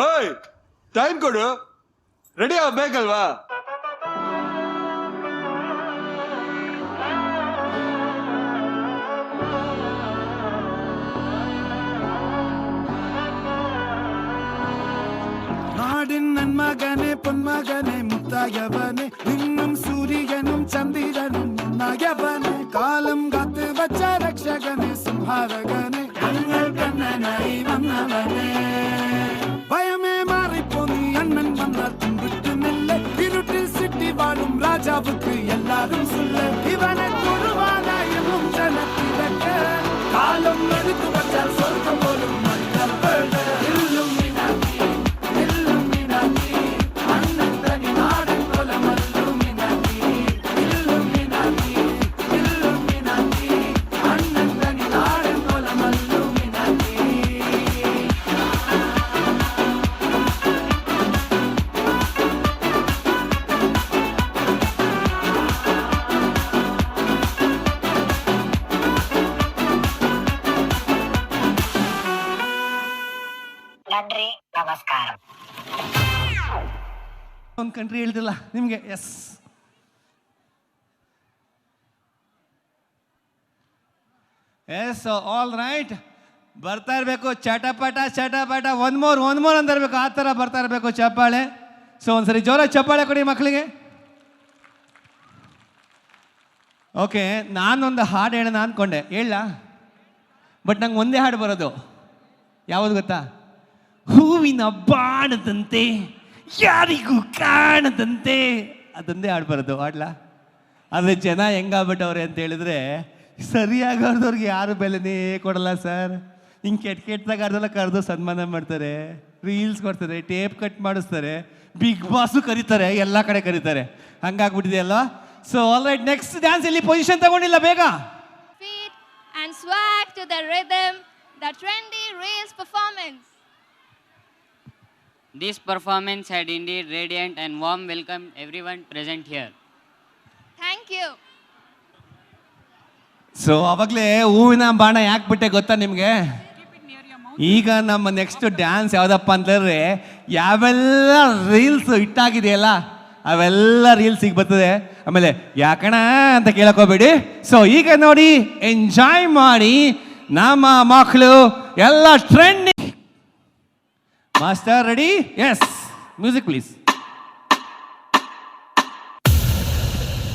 ಓಯ್ ಟೈಮ್ ಕೊಡು, ರೆಡಿ ಆಗ್ಬೇಕಲ್ವಾ? നാടിൻ നന്മകനെ പൊന്മകനെ മുത്തായവനെ നിന്നും സൂര്യനും ചന്ദ്രനും ഒന്നായവനെ കാലം കാത്ത് വച്ച രക്ഷകനെ സംഹാരകനെ ഞങ്ങൾ കണ്ണനായി വന്നവനെ ഭയമേ മാറിപ്പോ നീ അണ്ണൻ വന്നാൽ തുമ്പിട്ട് നെല്ല് ഇരുട്ടിൽ സിറ്റി വാഴും രാജാവുക്ക് എല്ലാരും സുല്ല് ഇവനെ തൊഴുവാനായും ജനത്തിരക്ക് കാലം എടുത്തു വച്ചാൽ സ്വർഗം പോലും മണ്ണപ്പേട് ಒಂದು ಕಂಟ್ರಿ ಹೇಳ್ತಿಲ್ಲ ನಿಮಗೆ. Yes, yes, all right. ಬರ್ತಾ ಇರಬೇಕು ಚಟಪಟ ಚಟಪಟ, ಒನ್ ಮೋರ್ ಅಂತ ಇರಬೇಕು, ಆ ಥರ ಬರ್ತಾ ಇರಬೇಕು ಚಪ್ಪಾಳೆ. ಸೊ ಒಂದ್ಸರಿ ಜೋರ ಚಪ್ಪಾಳೆ ಕೊಡಿ ಮಕ್ಕಳಿಗೆ. ಓಕೆ, ನಾನೊಂದು ಹಾಡು ಹೇಳೋಣ ಅಂದ್ಕೊಂಡೆ, ಹೇಳ, ಬಟ್ ನಂಗೆ ಒಂದೇ ಹಾಡು ಬರೋದು. ಯಾವುದು ಗೊತ್ತಾ? ಹೂವಿನ ಬಾಣದಂತೆ ಯಾರಿಗೂ ಕಾಣದಂತೆ, ಅದೊಂದೇ ಹಾಡು ಬರೋದು. ಹಾಡ್ಲಾ? ಆದರೆ ಜನ ಹೆಂಗಾಗ್ಬಿಟ್ಟವ್ರೆ ಅಂತ ಹೇಳಿದ್ರೆ, ಸರಿಯಾಗವ್ರದವ್ರಿಗೆ ಯಾರು ಬೆಲೆನೇ ಕೊಡಲ್ಲ ಸರ್. ಹಿಂಗೆ ಕೆಟ್ಟದಾಗ ಅರ್ಧೆಲ್ಲ ಕರೆದು ಸನ್ಮಾನ ಮಾಡ್ತಾರೆ, ರೀಲ್ಸ್ ಕೊಡ್ತಾರೆ, ಟೇಪ್ ಕಟ್ ಮಾಡಿಸ್ತಾರೆ, ಬಿಗ್ ಬಾಸು ಕರೀತಾರೆ, ಎಲ್ಲ ಕಡೆ ಕರೀತಾರೆ. ಹಂಗಾಗ್ಬಿಟ್ಟಿದೆ ಅಲ್ವಾ? So all right, next dance ಇಲ್ಲಿ ಪೊಸಿಷನ್ ತಗೊಂಡಿಲ್ಲ ಬೇಗ. Feet and swag to the rhythm, the trendy reels performance. This performance had indeed radiant and warm welcome everyone present here. Thank you. So ಅವಾಗಲೇ ಹೂವಿನ ಬಾಣ ಯಾಕೆ ಬಿಟ್ಟೆ ಗೊತ್ತಾ ನಿಮಗೆ? ಈಗ ನಮ್ಮ ನೆಕ್ಸ್ಟ್ ಡ್ಯಾನ್ಸ್ ಯಾವುದಪ್ಪ ಅಂತಂದರೆ, ಯಾವೆಲ್ಲ ರೀಲ್ಸ್ ಹಿಟ್ಟಾಗಿದೆಯಲ್ಲ ಅವೆಲ್ಲ ರೀಲ್ಸಿಗೆ ಬರ್ತದೆ. ಆಮೇಲೆ ಯಾಕಣ ಅಂತ ಕೇಳಕೋಬೇಡಿ. ಸೊ ಈಗ ನೋಡಿ, ಎಂಜಾಯ್ ಮಾಡಿ ನಮ್ಮ ಮಕ್ಕಳು ಎಲ್ಲ trending. Master ready? Yes, music please.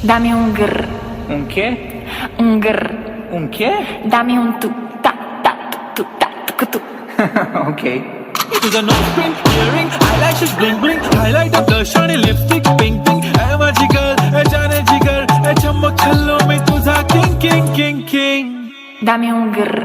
Dame un grr. Un qué? Un grr. Un qué? Dame un tu ta ta tu ta tu tu. Okay. To the nose pink earring, eyelashes bling bling, highlight of the shiny lipstick, pink pink, a magical, a jane jigar, a chammak challo mein tuza king king king king. Dame un grr.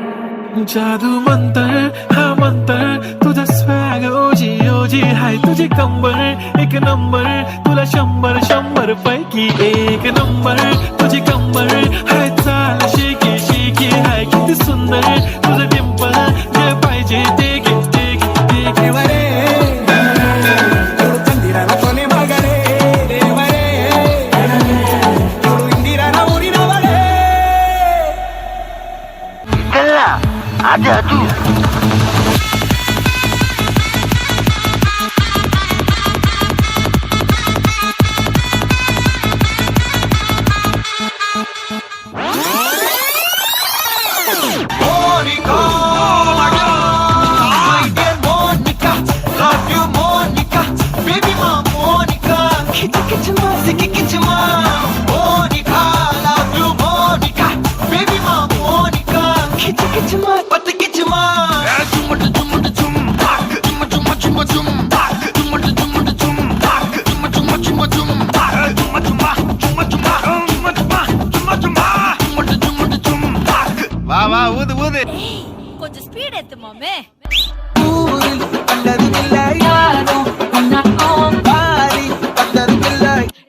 जादू मंतर, हाँ मंतर, तुझा swag ओजी ओजी हाय तुझे कंबर, एक number, तुला शंभर शंभर पैकी एक नंबर, तुझी कंबर हाय चाल शेकी शेकी हाय किती सुंदर, तुझं डिंपल जे पाहिजे ते घे ते घे ते घे वरे. चंदिराला कोणी बघरे देवरे, इंदिराला उरी नवरे. चला आजा तू. Monica, oh my God, my dear Monica, love you Monica, baby mom Monica, kichma, siki kichma, Monica, love you Monica, baby mom Monica, kichma, pat kichma, chum chum chum, tak, chum chum chum chum, tak, chum chum chum, tak, chum chum chum chum, tak, chum chum chum chum, va va ud ud. కొంచెం speed ఎత్తు mummy.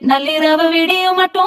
నల్లిరవ video మటో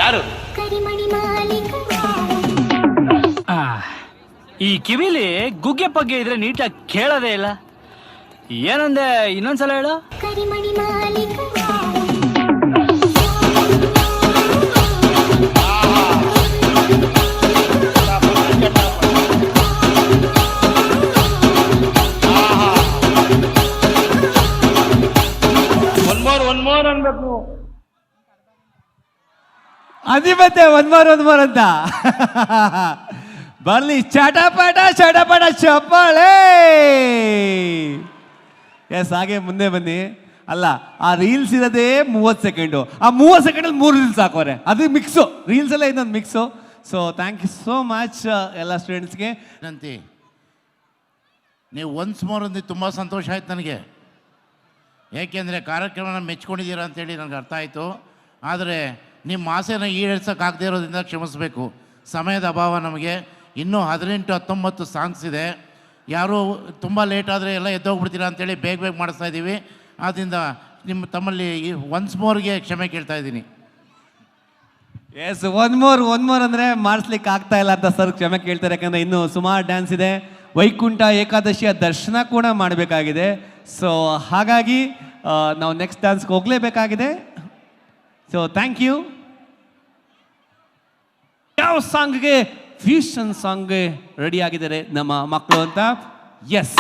ಯಾರು ಈ ಕಿವಿಲಿ ಗುಗ್ಗೆ ಪಗ್ಗೆ ಇದ್ರೆ ನೀಟಾಗಿ ಕೇಳೋದೇ ಇಲ್ಲ. ಏನಂದೆ ಇನ್ನೊಂದ್ಸಲ ಹೇಳು. ಕರಿಮಣಿ ಮಾಲೀಕ ಒನ್ ಮೋರ್ ಅನ್ಬೇಕು. ಅದಿ ಮತ್ತೆ ಒಂದ್ ಮೋರ್ ಅಂತ ಬರ್ಲಿ ಚಟಪಟ ಚಪ್ಪಾಳೆ. ಎಸ್, ಹಾಗೆ ಮುಂದೆ ಬನ್ನಿ. ಅಲ್ಲ, ಆ ರೀಲ್ಸ್ ಇರೋದೇ 30 ಸೆಕೆಂಡು. ಆ 30 ಸೆಕೆಂಡಲ್ಲಿ 3 ರೀಲ್ಸ್ ಹಾಕೋರೆ. ಅದು ಮಿಕ್ಸು, ರೀಲ್ಸ್ ಎಲ್ಲ ಇನ್ನೊಂದು mix. So thank you so much ಎಲ್ಲ ಸ್ಟೂಡೆಂಟ್ಸ್ಗೆ. ಅಂತಿ ನೀವು ಒನ್ಸ್ ಮೋರ್ ಅಂದು ತುಂಬ ಸಂತೋಷ ಆಯ್ತು ನನಗೆ. ಏಕೆಂದರೆ ಕಾರ್ಯಕ್ರಮನ ಮೆಚ್ಕೊಂಡಿದ್ದೀರಾ ಅಂತೇಳಿ ನನಗೆ ಅರ್ಥ ಆಯಿತು. ಆದರೆ ನಿಮ್ಮ ಆಸೆನ ಈಡೇರ್ಸೋಕ್ಕಾಗದೇ ಇರೋದ್ರಿಂದ ಕ್ಷಮಿಸಬೇಕು. ಸಮಯದ ಅಭಾವ ನಮಗೆ. ಇನ್ನೂ 18-19 ಸಾಂಗ್ಸ್ ಇದೆ. ಯಾರು ತುಂಬ ಲೇಟ್ ಆದರೆ ಎಲ್ಲ ಎದ್ದೋಗ್ಬಿಡ್ತೀರಾ ಅಂತೇಳಿ ಬೇಗ ಮಾಡಿಸ್ತಾ ಇದ್ದೀವಿ. ಆದ್ದರಿಂದ ತಮ್ಮಲ್ಲಿ ಒನ್ಸ್ ಮೋರ್ಗೆ ಕ್ಷಮೆ ಕೇಳ್ತಾ ಇದ್ದೀನಿ. ಎಸ್, ಒನ್ ಮೋರ್ ಅಂದರೆ ಮಾಡಿಸ್ಲಿಕ್ಕೆ ಆಗ್ತಾ ಇಲ್ಲ ಅಂತ ಸರ್ ಕ್ಷಮೆ ಕೇಳ್ತಾರೆ. ಯಾಕಂದರೆ ಇನ್ನೂ ಸುಮಾರು ಡ್ಯಾನ್ಸ್ ಇದೆ. ವೈಕುಂಠ ಏಕಾದಶಿಯ ದರ್ಶನ ಕೂಡ ಮಾಡಬೇಕಾಗಿದೆ. ಸೊ ಹಾಗಾಗಿ ನಾವು ನೆಕ್ಸ್ಟ್ ಡ್ಯಾನ್ಸ್ಗೆ ಹೋಗಲೇಬೇಕಾಗಿದೆ. So thank you. ಯಾವ ಸಾಂಗ್ಗೆ? ಫ್ಯೂಷನ್ ಸಾಂಗ್ಗೆ ರೆಡಿ ಆಗಿದ್ದಾರೆ ನಮ್ಮ ಮಕ್ಕಳು ಅಂತ. Yes,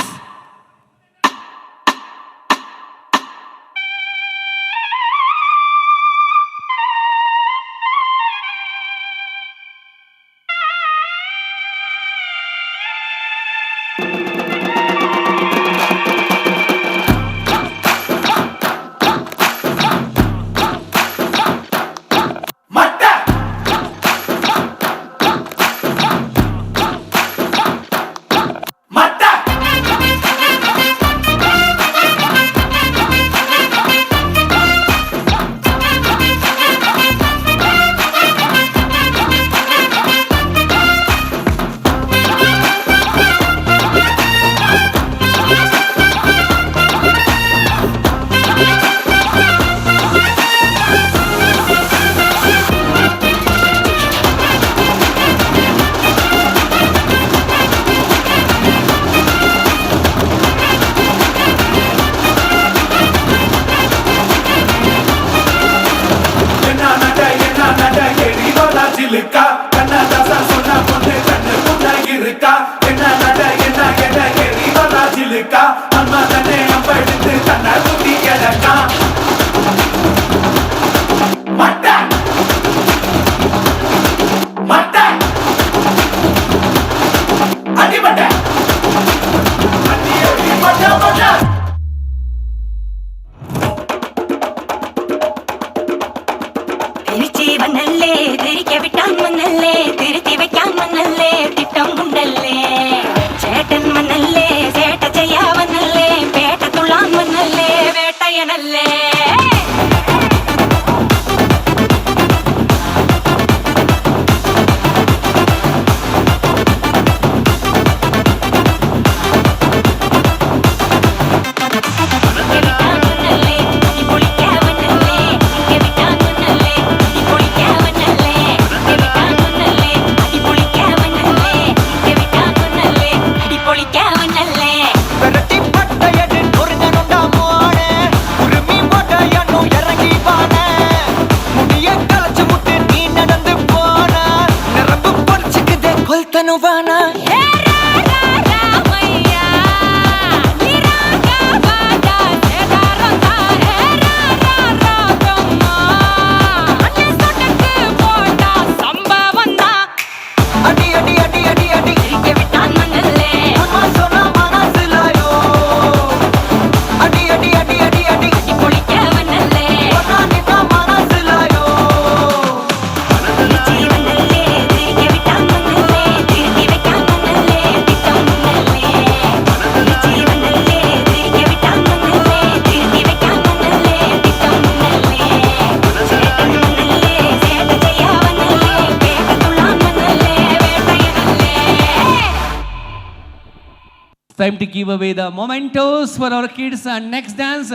time to give away the mementos for our kids and next dance.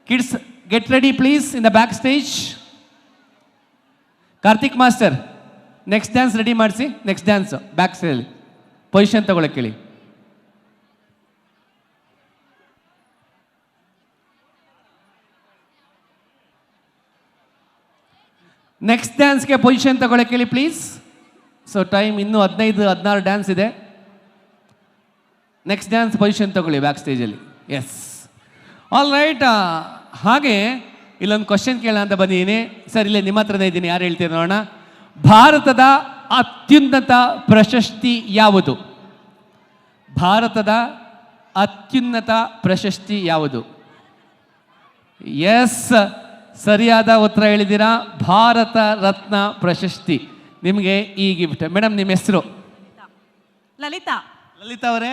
Kids, get ready please in the backstage. Karthik Master, next dance ready ಮಾಡ್ಸಿ. Next dance backstage position ತಗೊಳ್ಳಕ್ಕೆ ಹೇಳಿ. Next ಡ್ಯಾನ್ಸ್ಗೆ position ತಗೊಳ್ಳೋಕೆ ಹೇಳಿ please. So time ಇನ್ನೂ 15-16 dance ಇದೆ. Next dance position ತಗೊಳ್ಳಿ back ಸ್ಟೇಜಲ್ಲಿ. Yes, all right. ಹಾಗೆ ಇಲ್ಲೊಂದು ಕ್ವಶನ್ ಕೇಳೋಣ ಅಂತ ಬಂದಿದ್ದೀನಿ ಸರ್. ಇಲ್ಲೇ ನಿಮ್ಮ ಹತ್ರನೇ ಇದ್ದೀನಿ, ಯಾರು ಹೇಳ್ತೀರ ನೋಡೋಣ. ಭಾರತದ ಅತ್ಯುನ್ನತ ಪ್ರಶಸ್ತಿ ಯಾವುದು? ಭಾರತದ ಅತ್ಯುನ್ನತ ಪ್ರಶಸ್ತಿ ಯಾವುದು? ಎಸ್, ಸರಿಯಾದ ಉತ್ತರ ಹೇಳಿದ್ದೀರಾ. ಭಾರತ ರತ್ನ ಪ್ರಶಸ್ತಿ. ನಿಮಗೆ ಈ ಗಿಫ್ಟ್. ಮೇಡಮ್, ನಿಮ್ಮ ಹೆಸರು? ಲಲಿತಾ. ಲಲಿತಾ ಅವರೇ,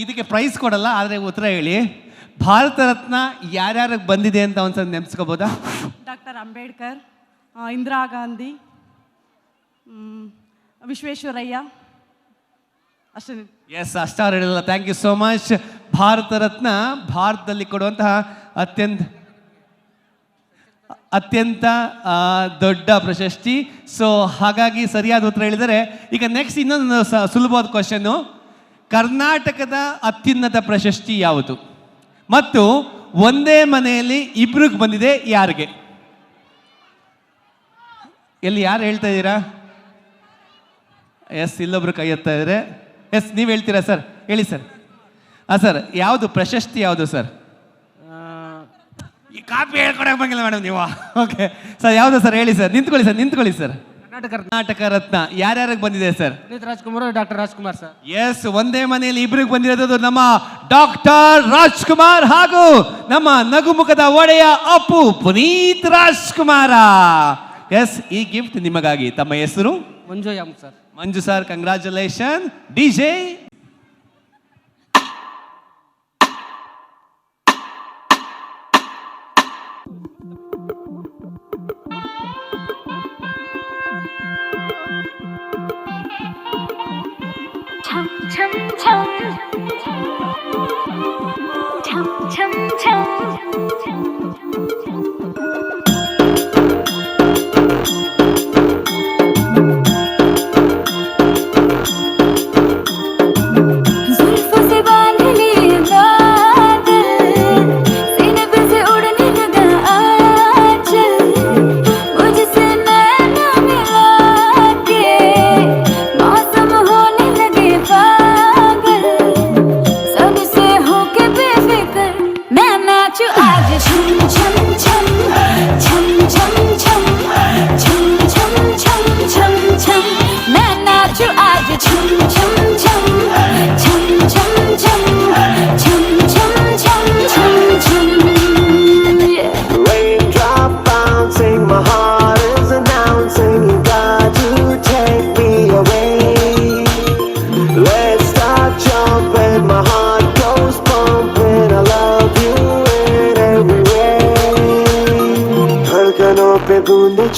ಇದಕ್ಕೆ ಪ್ರೈಸ್ ಕೊಡಲ್ಲ, ಆದರೆ ಉತ್ತರ ಹೇಳಿ. ಭಾರತ ರತ್ನ ಯಾರ್ಯಾರಿಗೆ ಬಂದಿದೆ ಅಂತ ಒಂದ್ಸಲ ನೆನೆಸ್ಕೋಬೋದಾ? ಡಾಕ್ಟರ್ ಅಂಬೇಡ್ಕರ್, ಇಂದಿರಾ ಗಾಂಧಿ, ವಿಶ್ವೇಶ್ವರಯ್ಯ, ಅಷ್ಟೇ. ಎಸ್, ಅಷ್ಟಾರು ಹೇಳಿಲ್ಲ. Thank you so much. Bharat Ratna ಭಾರತದಲ್ಲಿ ಕೊಡುವಂತಹ ಅತ್ಯಂತ ದೊಡ್ಡ ಪ್ರಶಸ್ತಿ. ಸೊ ಹಾಗಾಗಿ ಸರಿಯಾದ ಉತ್ತರ ಹೇಳಿದರೆ. ಈಗ ನೆಕ್ಸ್ಟ್ ಇನ್ನೊಂದು ಸುಲಭವಾದ ಕ್ವಶನ್ನು. ಕರ್ನಾಟಕದ ಅತ್ಯುನ್ನತ ಪ್ರಶಸ್ತಿ ಯಾವುದು ಮತ್ತು ಒಂದೇ ಮನೆಯಲ್ಲಿ ಇಬ್ರಿಗೆ ಬಂದಿದೆ ಯಾರಿಗೆ? ಎಲ್ಲಿ ಯಾರು ಹೇಳ್ತಾ ಇದ್ದೀರಾ? ಎಸ್, ಇಲ್ಲೊಬ್ರು ಕೈ ಎತ್ತಾ ಇದ್ದಾರೆ. ಎಸ್, ನೀವು ಹೇಳ್ತೀರಾ ಸರ್? ಹೇಳಿ ಸರ್. ಸರ್, ಯಾವುದು ಪ್ರಶಸ್ತಿ ಯಾವುದು ಸರ್? ಈ ಕಾಪಿ ಹೇಳ್ಕೊಡಕ್ಕೆ ಬಂಗಿಲ್ಲ ಮೇಡಮ್ ನೀವು. ಓಕೆ ಸರ್, ಯಾವುದು ಸರ್? ಹೇಳಿ ಸರ್. ನಿಂತ್ಕೊಳ್ಳಿ ಸರ್. ಕರ್ನಾಟಕ ರತ್ನ ಯಾರ್ಯಾರಿಗೆ ಬಂದಿದೆ sir? Rajkumar, doctor Rajkumar sir. Yes, ಒಂದೇ ಮನೆಯಲ್ಲಿ ಇಬ್ಬರಿಗೆ ಬಂದಿರೋದು ನಮ್ಮ ಡಾಕ್ಟರ್ ರಾಜ್ಕುಮಾರ್ ಹಾಗೂ ನಮ್ಮ ನಗುಮುಖದ ಒಡೆಯ ಅಪ್ಪು ಪುನೀತ್ ರಾಜ್ಕುಮಾರ. ಎಸ್, ಈ ಗಿಫ್ಟ್ ನಿಮಗಾಗಿ. ತಮ್ಮ ಹೆಸರು? ಮಂಜು ಎಂ ಸರ್. ಮಂಜು ಸರ್, ಕಂಗ್ರಾಚುಲೇಷನ್. ಡಿಜೆ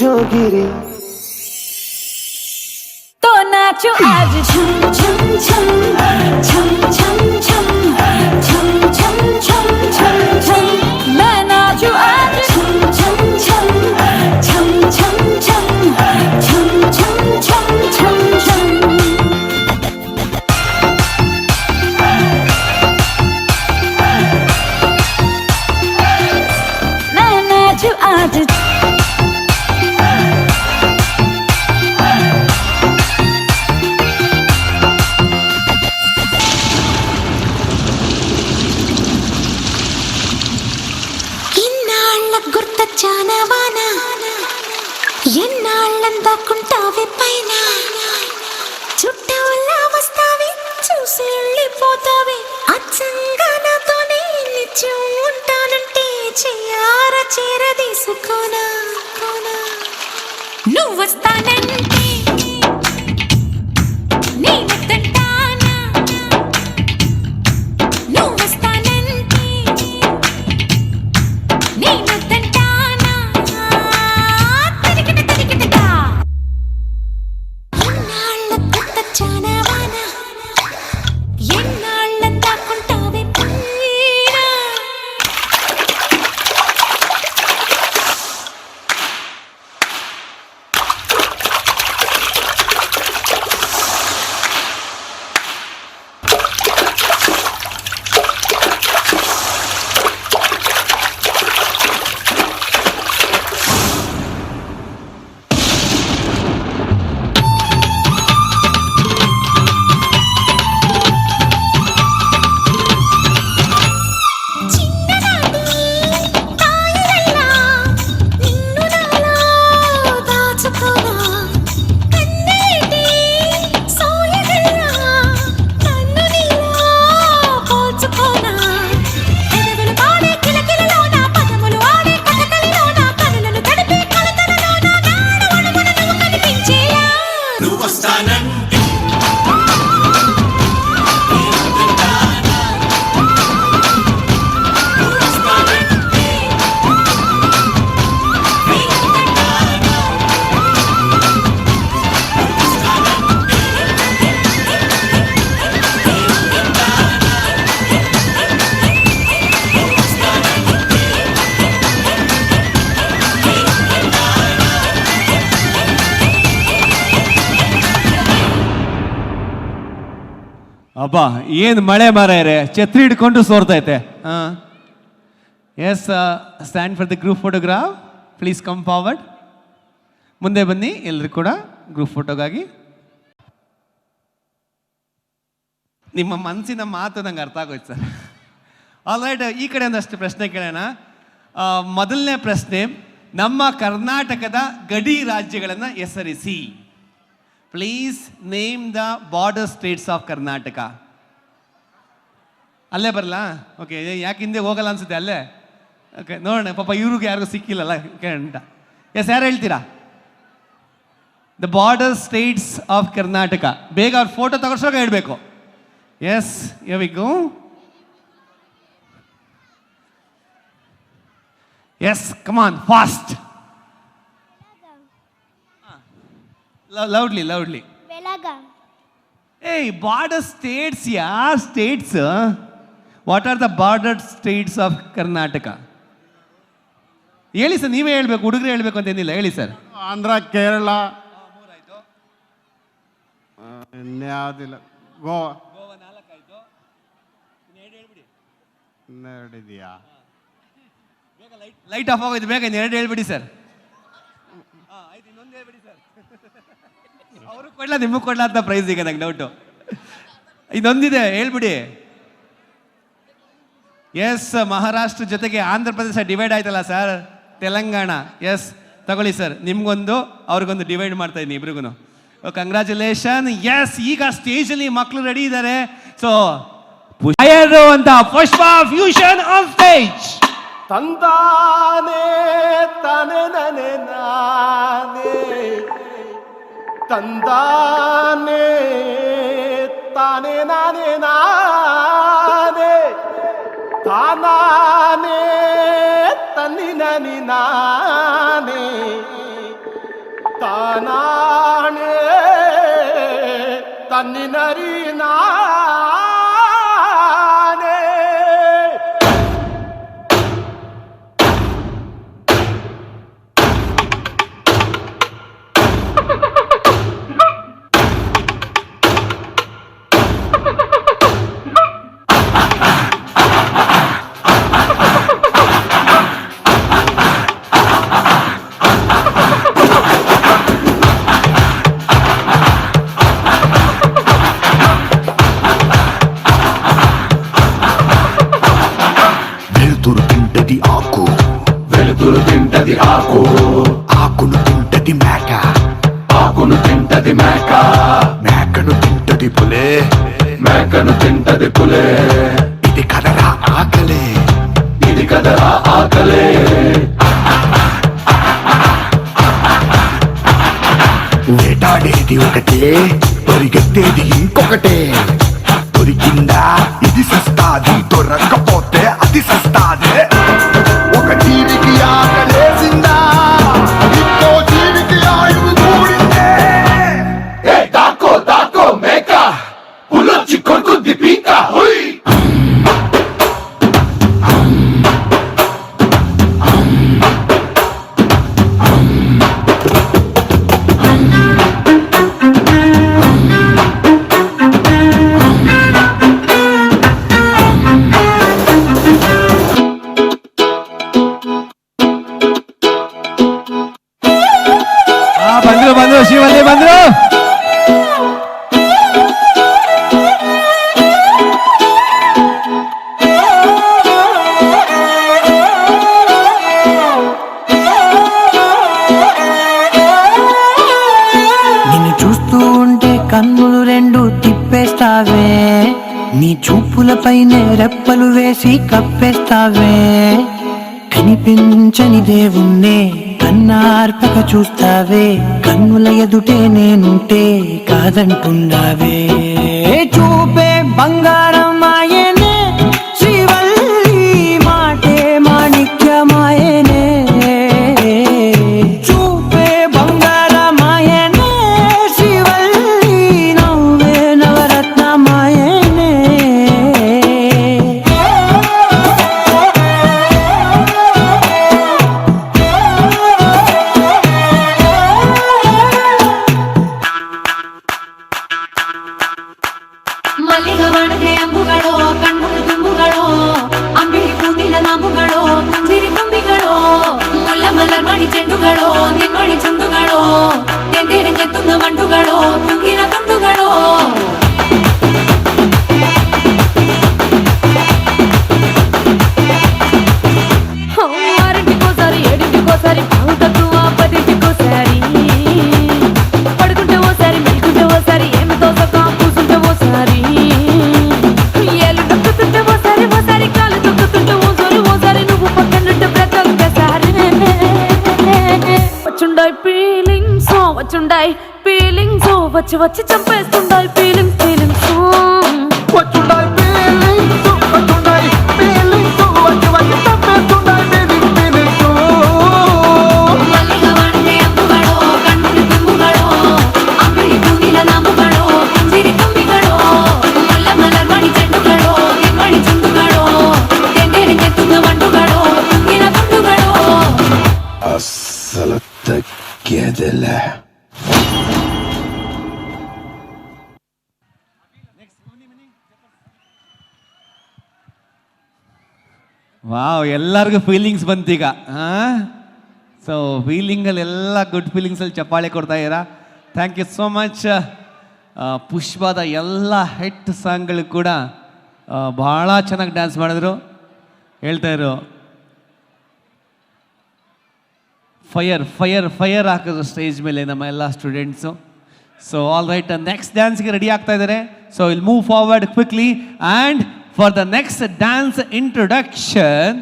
जोगिरी तो नाचो आज झुम झुम झुम झुम झुम झुम झुम झुम झुम झुम झुम मैं नाचो आज झुम झुम झुम झुम झुम झुम झुम झुम झुम झुम मैं नाचो आज చానవానా ఎన్నాళ్ళందాకుంటావే పైన చుట్టూలా వస్తావే చూసి వెళ్ళిపోతావే అచ్చంగా నాతోనే నిత్యం ఉంటానంటే చెయ్యార చేరదీసుకోనా నువ్వు వస్తానంటే నేను తింటానా నువ్వు వస్తానంటే నేను ಅಬ್ಬಾ ಏನು ಮಳೆ ಮಾರಾಯರೆ, ಛತ್ರಿ ಹಿಡ್ಕೊಂಡು ಸೋರ್ತೈತೆ. Yes, stand for the group photograph. Please come forward. ಮುಂದೆ ಬನ್ನಿ ಎಲ್ಲರೂ ಕೂಡ ಗ್ರೂಪ್ ಫೋಟೋಗಾಗಿ. ನಿಮ್ಮ ಮನಸ್ಸಿನ ಮಾತು ನಂಗೆ ಅರ್ಥ ಆಗೋಯ್ತು ಸರ್. ಆಲ್ ರೈಟ್, ಈ ಕಡೆ ಒಂದಷ್ಟು ಪ್ರಶ್ನೆ ಕೇಳೋಣ. ಮೊದಲನೇ ಪ್ರಶ್ನೆ, ನಮ್ಮ ಕರ್ನಾಟಕದ ಗಡಿ ರಾಜ್ಯಗಳನ್ನು ಹೆಸರಿಸಿ. Please name the border states of Karnataka. ಅಲ್ಲೇ ಬರಲಾ? ಓಕೆ, ಯಾಕೆ ಹಿಂದೆ ಹೋಗಲ್ಲ ಅನ್ಸುತ್ತೆ, ಅಲ್ಲೇ. ಓಕೆ, ನೋಡೋಣ. ಪಾಪ ಇವ್ರಿಗೆ ಯಾರಿಗೂ ಸಿಕ್ಕಿಲ್ಲಲ್ಲ ಕೇಳಂಟ. ಎಸ್, ಯಾರು ಹೇಳ್ತೀರಾ? The border states of Karnataka. ಬೇಗ ಅವ್ರ ಫೋಟೋ ತಗೊಳ್ಸೋಕೆ ಹೇಳಬೇಕು. Yes, here we go. Yes, come on, fast. Loudly. Belagavi. Hey, border states, yeah, states. What are the border states of Karnataka? ಹೇಳಿ ಸರ್, ನೀವೇ ಹೇಳ್ಬೇಕು, ಹುಡುಗರೇ ಹೇಳ್ಬೇಕು ಅಂತ ಏನಿಲ್ಲ, ಹೇಳಿ ಸರ್. ಆಂಧ್ರ, ಕೇರಳ, ಇನ್ಯಾವುದಿಲ್ಲ, ಗೋವಾ. ಇನ್ನೆರಡಿದೆಯಾ? ಲೈಟ್ ಆಫ್ ಆಗೋಯ್ತು, ಬೇಗ ಎರಡು ಹೇಳ್ಬಿಡಿ ಸರ್. ಆಯ್ತು, ಇನ್ನೊಂದು ಹೇಳ್ಬಿಡಿ ಸರ್. ಅವರು ಕೊಡ್ಲಾ, ನಿಮಗೆ ಕೊಡ್ಲಾ ಅಂತ ಪ್ರೈಸ್ ಈಗ ನಂಗೆ ಡೌಟು. ಇನ್ನೊಂದಿದೆ, ಹೇಳ್ಬಿಡಿ. ಎಸ್, ಮಹಾರಾಷ್ಟ್ರ ಜೊತೆಗೆ ಆಂಧ್ರ ಪ್ರದೇಶ ಡಿವೈಡ್ ಆಯ್ತಲ್ಲ ಸರ್, ತೆಲಂಗಾಣ. ಎಸ್, ತಗೊಳ್ಳಿ ಸರ್, ನಿಮ್ಗೊಂದು ಅವ್ರಿಗೊಂದು ಡಿವೈಡ್ ಮಾಡ್ತಾ ಇದ್ದೀನಿ ಇಬ್ರಿಗೂ. ಕಂಗ್ರ್ಯಾಚುಲೇಷನ್. ಎಸ್, ಈಗ ಸ್ಟೇಜಲ್ಲಿ ಮಕ್ಕಳು ರೆಡಿ ಇದ್ದಾರೆ. ಸೊ ಅಂತ ಪುಷ್ಪ ಫ್ಯೂಷನ್ ಆನ್ ಸ್ಟೇಜ್. ತಂದಾನೆ ತಾನೆ ನನೆ ನಾನೇ, ತಂದಾನೆ ತಾನೆ ನಾನೇ ನಾನೇ, ತಾನಾನೆ ತನ್ನಿ ನನಿ ನಾನೇ, ತಾನಾನೆ ತನ್ನಿ ನರಿ ನಾನೇ. వెలుతురు తింటది ఆకు, ఆకును తింటది మేక, ఆకును తింటది మేక, మేకను తింటది పులే, మేకను తింటది పులే. ఇది కదరా ఆకలే, ఇది కదరా ఆకలే. వేటాడేది ఒకటే, పరిగెత్తేది ఇంకొకటే. దొరికిందా ఇది సస్తాది, దొరక్కపోతే అది సస్తాదే. ఒక జీవికి ఆకలేసిందా, ఇంకో జీవికి ఆయువు కూడిందే. దాకో దాకో మేక, పులొచ్చి కొరుకుద్ది పీక. హుయ్ ಬಂದ್ರು ಶಿವಲ್ಲಿ ಬಂದ್ರು. నిన్ను చూస్తూ ఉంటే కన్నులు రెండు తిప్పేస్తావే, నీ చూపులపైనే రెప్పలు వేసి కప్పేస్తావే. కనిపించని దేవుణ్ణే కన్నార్పక చూస్తావే, కన్నుల ఎదుటే నేనుంటే కాదంటున్నావే. చూపే బంగారం ఆయనే, శ్రీవల్లి మాటే మాణిక్యమాయనే. చూపే బంగారం ఆయనే, శ్రీవల్లి నవ్వే నవరత్నమాయనే. మల్లిగ వచ్చుండాయి ఫీలింగ్స్ వచ్చుండాయి ఫీలింగ్స్ వచ్చి వచ్చి చంపేస్తుండాయి ఫీలింగ్స్ ఫీలింగ్స్ వచ్చుండాయి ఫీలింగ్స్ వచ్చుండాయి ఫీలింగ్స్ వచ్చి వచ్చి తప్పేస్తుండాయి ఫీలింగ్స్ ఫీలింగ్స్ ಮಲ್ಲಿಗವಾಣೆ ಅಂಬುಗಳು ಕಣ್ಣಿನ ತುಂಬುಗಳು ಅಂಗಡಿ ತುಂಬಿನ ನಾಮಗಳು ಸಿರಿ ತುಂಬಿಗಳು ಮಲ್ಲ ಮಲರ್ಮಣಿ ಚೆಂಡುಗಳು ಎಮ್ಮಣಿ ಚುಂಡುಗಳು ತೆಂಗೇರಿ ಕೆತ್ತುವ ಮಂಡುಗಳು ತುಂಗಿನ ತುಂಡುಗಳು ಅಸಲ ತಗ್ಗೆದಲ್ಲ ವಾವ್, ಎಲ್ಲರಿಗೂ ಫೀಲಿಂಗ್ಸ್ ಬಂತೀಗ. ಸೊ ಫೀಲಿಂಗಲ್ಲಿ ಎಲ್ಲ ಗುಡ್ ಫೀಲಿಂಗ್ಸಲ್ಲಿ ಚಪ್ಪಾಳೆ ಕೊಡ್ತಾ ಇದ್ದೀರಾ. Thank you so much. ಪುಷ್ಪದ ಎಲ್ಲ ಹಿಟ್ ಸಾಂಗ್ಗಳು ಕೂಡ ಭಾಳ ಚೆನ್ನಾಗಿ ಡ್ಯಾನ್ಸ್ ಮಾಡಿದ್ರು. ಹೇಳ್ತಾ ಇದ್ರು ಫೈರ್ ಫೈರ್ ಫೈರ್ ಹಾಕಿದ್ರು ಸ್ಟೇಜ್ ಮೇಲೆ ನಮ್ಮ ಎಲ್ಲ students. So all right, next ಡ್ಯಾನ್ಸ್ಗೆ ರೆಡಿ ಆಗ್ತಾ ಇದ್ದಾರೆ. So will move forward quickly and for the next dance introduction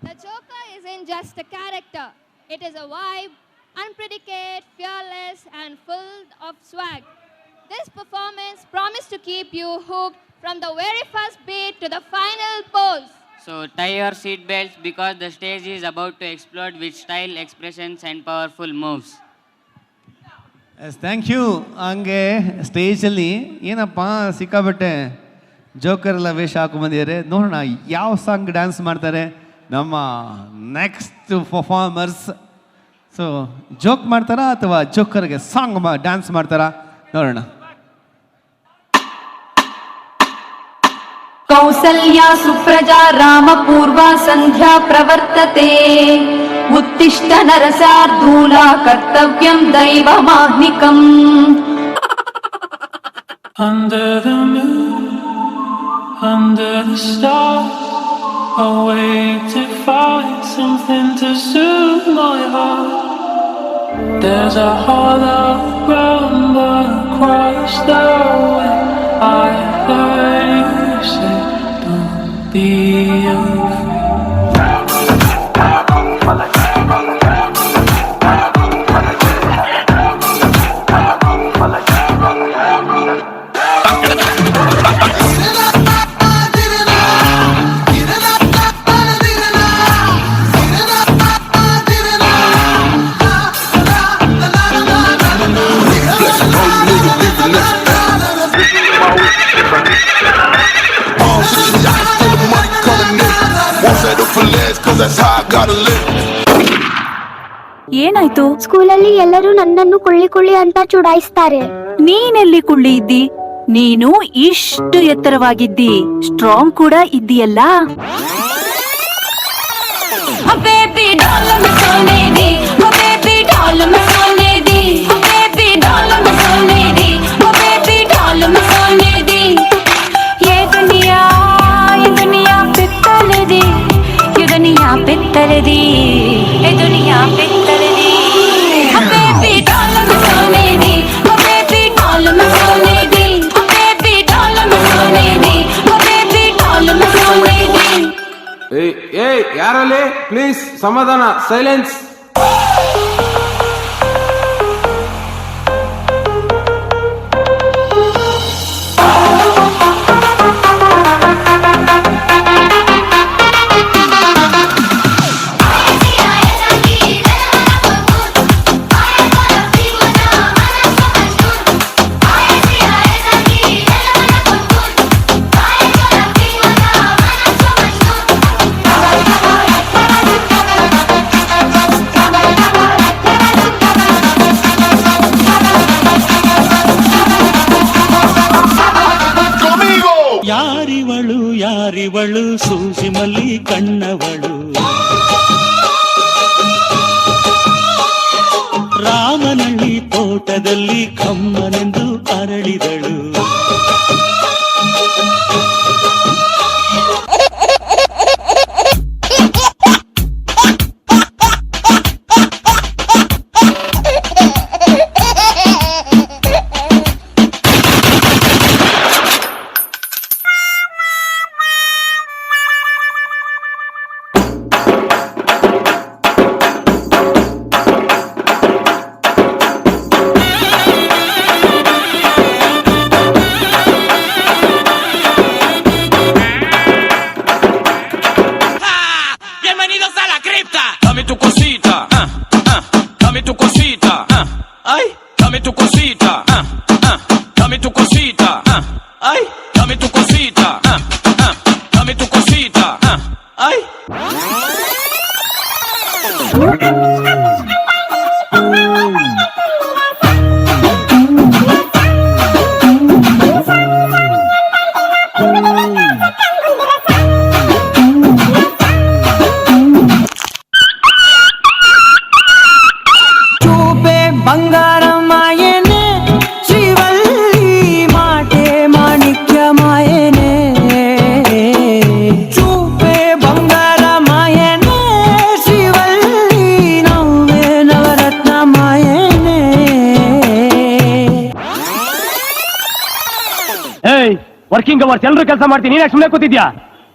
The Joker isn't just a character. It is a vibe, unpredictable, fearless, and full of swag. This performance promised to keep you hooked from the very first beat to the final pose. So tie your seat belts because the stage is about to explode with style, expressions and powerful moves. Yes, thank you. ಹಂಗೆ ಸ್ಟೇಜಲ್ಲಿ ಏನಪ್ಪ ಸಿಕ್ಕಾಬಟ್ಟೆ joker ಎಲ್ಲ ವೇಷ ಹಾಕೊಂಬಂದಿದ್ದಾರೆ. ನೋಡೋಣ ಯಾವ song dance ಮಾಡ್ತಾರೆ ನಮ್ಮ ನೆಕ್ಸ್ಟ್ ಪರ್ಫಾರ್ಮರ್ಸ್. ಸೊ ಜೋಕ್ ಮಾಡ್ತಾರಾ ಅಥವಾ ಜೋಕರ್ಗೆ ಸಾಂಗ್ ಡ್ಯಾನ್ಸ್ ಮಾಡ್ತಾರಾ ನೋಡೋಣ. ಕೌಸಲ್ಯಾ ಸುಪ್ರಜಾ ರಾಮ ಪೂರ್ವ ಸಂಧ್ಯಾ ಪ್ರವರ್ತತೆ ಉತ್ತಿಷ್ಠ ನರಸಾರ್ಧೂಲ ಕರ್ತವ್ಯಂ ದೈವಮಾಹ್ನಿಕಂ. Under the moon, under the stars, awake to find something to soothe my heart. There's a hollow ground across the way. I heard you say, don't be afraid. ಏನಾಯ್ತು? ಸ್ಕೂಲಲ್ಲಿ ಎಲ್ಲರೂ ನನ್ನನ್ನು ಕುಳ್ಳಿ ಕುಳ್ಳಿ ಅಂತ ಚುಡಾಯಿಸ್ತಾರೆ. ನೀನೆಲ್ಲಿ ಕುಳ್ಳಿ ಇದ್ದಿ? ನೀನು ಇಷ್ಟು ಎತ್ತರವಾಗಿದ್ದಿ, ಸ್ಟ್ರಾಂಗ್ ಕೂಡ ಇದ್ದೀಯಲ್ಲ. पित्तलदी ए दुनिया पित्तलदी बेबी डॉल में सोने दी बेबी डॉल में सोने दी बेबी डॉल में सोने दी बेबी डॉल में सोने दी. ಏಯ್ ಯಾರಲ್ಲಿ ಪ್ಲೀಸ್ ಸಮಾಧಾನ, ಸೈಲೆನ್ಸ್. ಯಾರಿವಳು ಸೂಜಿ ಮಲ್ಲಿ ಕಣ್ಣವಳು, ರಾಮನಳ್ಳಿ ತೋಟದಲ್ಲಿ ಕಮ್ಮನೆಂದು ಅರಳಿದಳು. Ay, dame tu cosita. Dame tu cosita. Ay. చూపే బంగారమాయనే శ్రీవల్లి మాటే మాణిక్యమాయనే చూపే బంగారమాయనే శ్రీవల్లి నవ్వే నవరత్నమాయనే ಏಯ್ ವರ್ಕಿಂಗ್ ಅವರ್ಸ್ ಎಲ್ಲರೂ ಕೆಲಸ ಮಾಡ್ತೀನಿ ನೀನ್ ಸುಮ್ಮನೆ ಕೂತಿದ್ಯಾ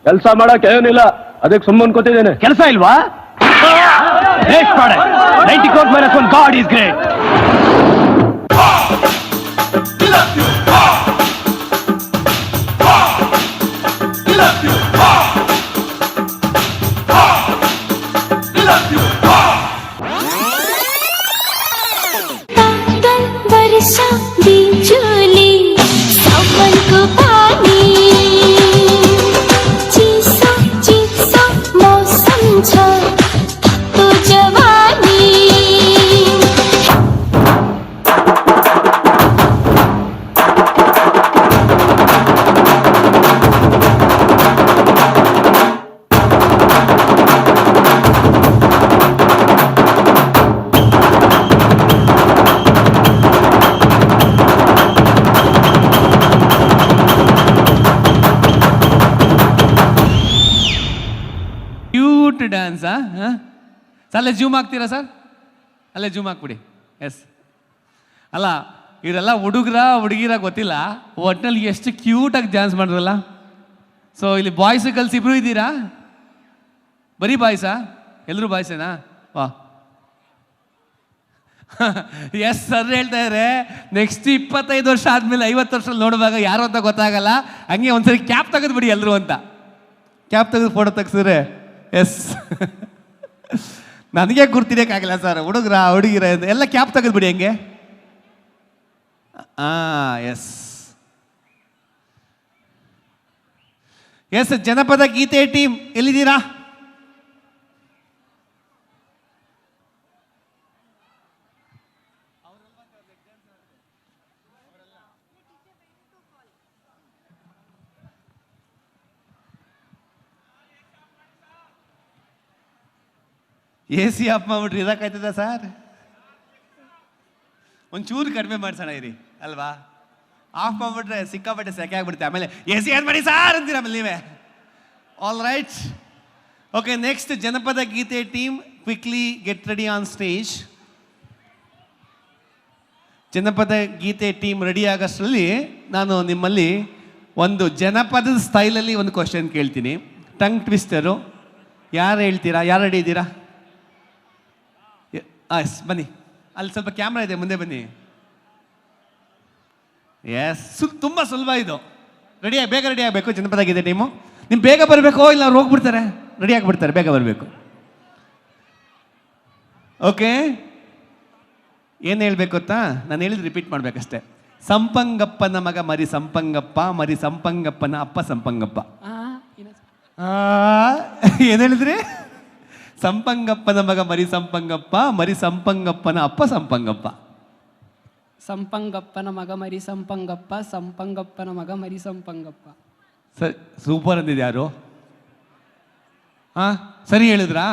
ಕೆಲಸ ಮಾಡಕ್ ಏನಿಲ್ಲ ಅದಕ್ಕೆ ಸುಮ್ಮನೆ ಕೂತಿದ್ದೇನೆ ಕೆಲಸ ಇಲ್ವಾ ವೇಸ್ಟ್ ಮಾಡೆ 90 ಕೋಟ್ ಮೈನಸ್ 1 ಗಾಡ್ ಈಸ್ ಗ್ರೇಟ್ वर्षा बिजुली सावन को पानी चिसो चिसो मौसम छ तो जवानी ಕ್ಯೂಟ್ ಡ್ಯಾನ್ಸಾ ಅಲ್ಲೇ ಜೂಮ್ ಆಗ್ತೀರಾ ಸರ್ ಅಲ್ಲೇ ಜೂಮ್ ಹಾಕ್ಬಿಡಿ ಎಸ್ ಅಲ್ಲ ಇವರೆಲ್ಲ ಹುಡುಗಿರ ಗೊತ್ತಿಲ್ಲ ಒಟ್ಟಿನಲ್ಲಿ ಎಷ್ಟು ಕ್ಯೂಟಾಗಿ ಡ್ಯಾನ್ಸ್ ಮಾಡಿದ್ರಲ್ಲ ಸೊ ಇಲ್ಲಿ ಬಾಯ್ಸ್ ಗರ್ಲ್ಸ್ ಇಬ್ರು ಇದ್ದೀರಾ ಬರೀ ಬಾಯ್ಸಾ ಎಲ್ಲರೂ ಬಾಯ್ಸೇನಾ ವಾ ಎಸ್ ಸರ್ ಹೇಳ್ತಾ ಇದ್ದಾರೆ ನೆಕ್ಸ್ಟ್ 25 ವರ್ಷ ಆದಮೇಲೆ 50 ವರ್ಷದಲ್ಲಿ ನೋಡುವಾಗ ಯಾರು ಅಂತ ಗೊತ್ತಾಗಲ್ಲ ಹಂಗೆ ಒಂದ್ಸರಿ ಕ್ಯಾಪ್ ತೆಗೆದು ಬಿಡಿ ಎಲ್ಲರೂ ಅಂತ ಕ್ಯಾಪ್ ತೆಗೆದು ಫೋಟೋ ತೆಗ್ಸಿದ್ರೆ ಎಸ್ ನನಗೆ ಗುರ್ತಿರೋಕ್ಕಾಗಿಲ್ಲ ಸರ್ ಹುಡುಗಿರ ಎಲ್ಲ ಕ್ಯಾಪ್ ತೆಗೆದು ಬಿಡಿ ಹೆಂಗೆ ಎಸ್ ಎಸ್ ಜನಪದ ಗೀತೆ ಟೀಮ್ ಎಲ್ಲಿದ್ದೀರಾ AC ಆಫ್ ಮಾಡ್ಬಿಟ್ರಿ ಇರೋಕ್ಕಾಯ್ತದ ಸರ್ ಒಂಚೂರು ಕಡಿಮೆ ಮಾಡ್ಸೋಣ ಇರಿ ಅಲ್ವಾ ಆಫ್ ಮಾಡ್ಬಿಟ್ರೆ ಸಿಕ್ಕಾಪಟ್ಟೆ ಸೆಕೆ ಆಗ್ಬಿಡುತ್ತೆ ಆಮೇಲೆ AC ಆನ್ ಮಾಡಿ ಸಾರ್ ಅಂತೀರ ಆಮೇಲೆ ನೀವೇ ಆಲ್ ರೈಟ್ ಓಕೆ ನೆಕ್ಸ್ಟ್ ಜನಪದ ಗೀತೆ team quickly get ready on stage ಜನಪದ ಗೀತೆ ಟೀಮ್ ರೆಡಿ ಆಗೋಷ್ಟರಲ್ಲಿ ನಾನು ನಿಮ್ಮಲ್ಲಿ ಒಂದು ಜನಪದದ ಸ್ಟೈಲಲ್ಲಿ ಒಂದು ಕ್ವಶನ್ ಕೇಳ್ತೀನಿ ಟಂಗ್ ಟ್ವಿಸ್ಟರು ಯಾರು ಹೇಳ್ತೀರಾ ಯಾರು ರೆಡಿ ಇದ್ದೀರಾ ಎಸ್ ಬನ್ನಿ ಅಲ್ಲಿ ಸ್ವಲ್ಪ ಕ್ಯಾಮ್ರಾ ಇದೆ ಮುಂದೆ ಬನ್ನಿ ಎಸ್ ತುಂಬ ಸುಲಭ ಇದು ಬೇಗ ರೆಡಿ ಆಗಬೇಕು ಜನಪದ ಗೀತೆ ಟೀಮು ನೀವು ಬೇಗ ಬರಬೇಕು ಇಲ್ಲ ಅವ್ರು ಹೋಗ್ಬಿಡ್ತಾರೆ ರೆಡಿ ಆಗಿಬಿಡ್ತಾರೆ ಬೇಗ ಬರಬೇಕು ಓಕೆ ಏನು ಹೇಳ್ಬೇಕು ಗೊತ್ತಾ ನಾನು ಹೇಳಿದ್ದು ರಿಪೀಟ್ ಮಾಡಬೇಕಷ್ಟೆ ಸಂಪಂಗಪ್ಪನ ಮಗ ಮರಿ ಸಂಪಂಗಪ್ಪನ ಅಪ್ಪ ಸಂಪಂಗಪ್ಪ ಏನು ಹೇಳಿದ್ರಿ ಸಂಪಂಗಪ್ಪನ ಮಗ ಮರಿ ಸಂಪಂಗಪ್ಪನ ಅಪ್ಪ ಸಂಪಂಗಪ್ಪ ಸಂಪಂಗಪ್ಪನ ಮಗ ಮರಿ ಸಂಪಂಗಪ್ಪನ ಮಗ ಮರಿ ಸಂಪಂಗಪ್ಪ ಸರಿ ಸೂಪರ್ ಅಂದಿದೆ ಯಾರು ಸರಿ ಹೇಳಿದ್ರಾ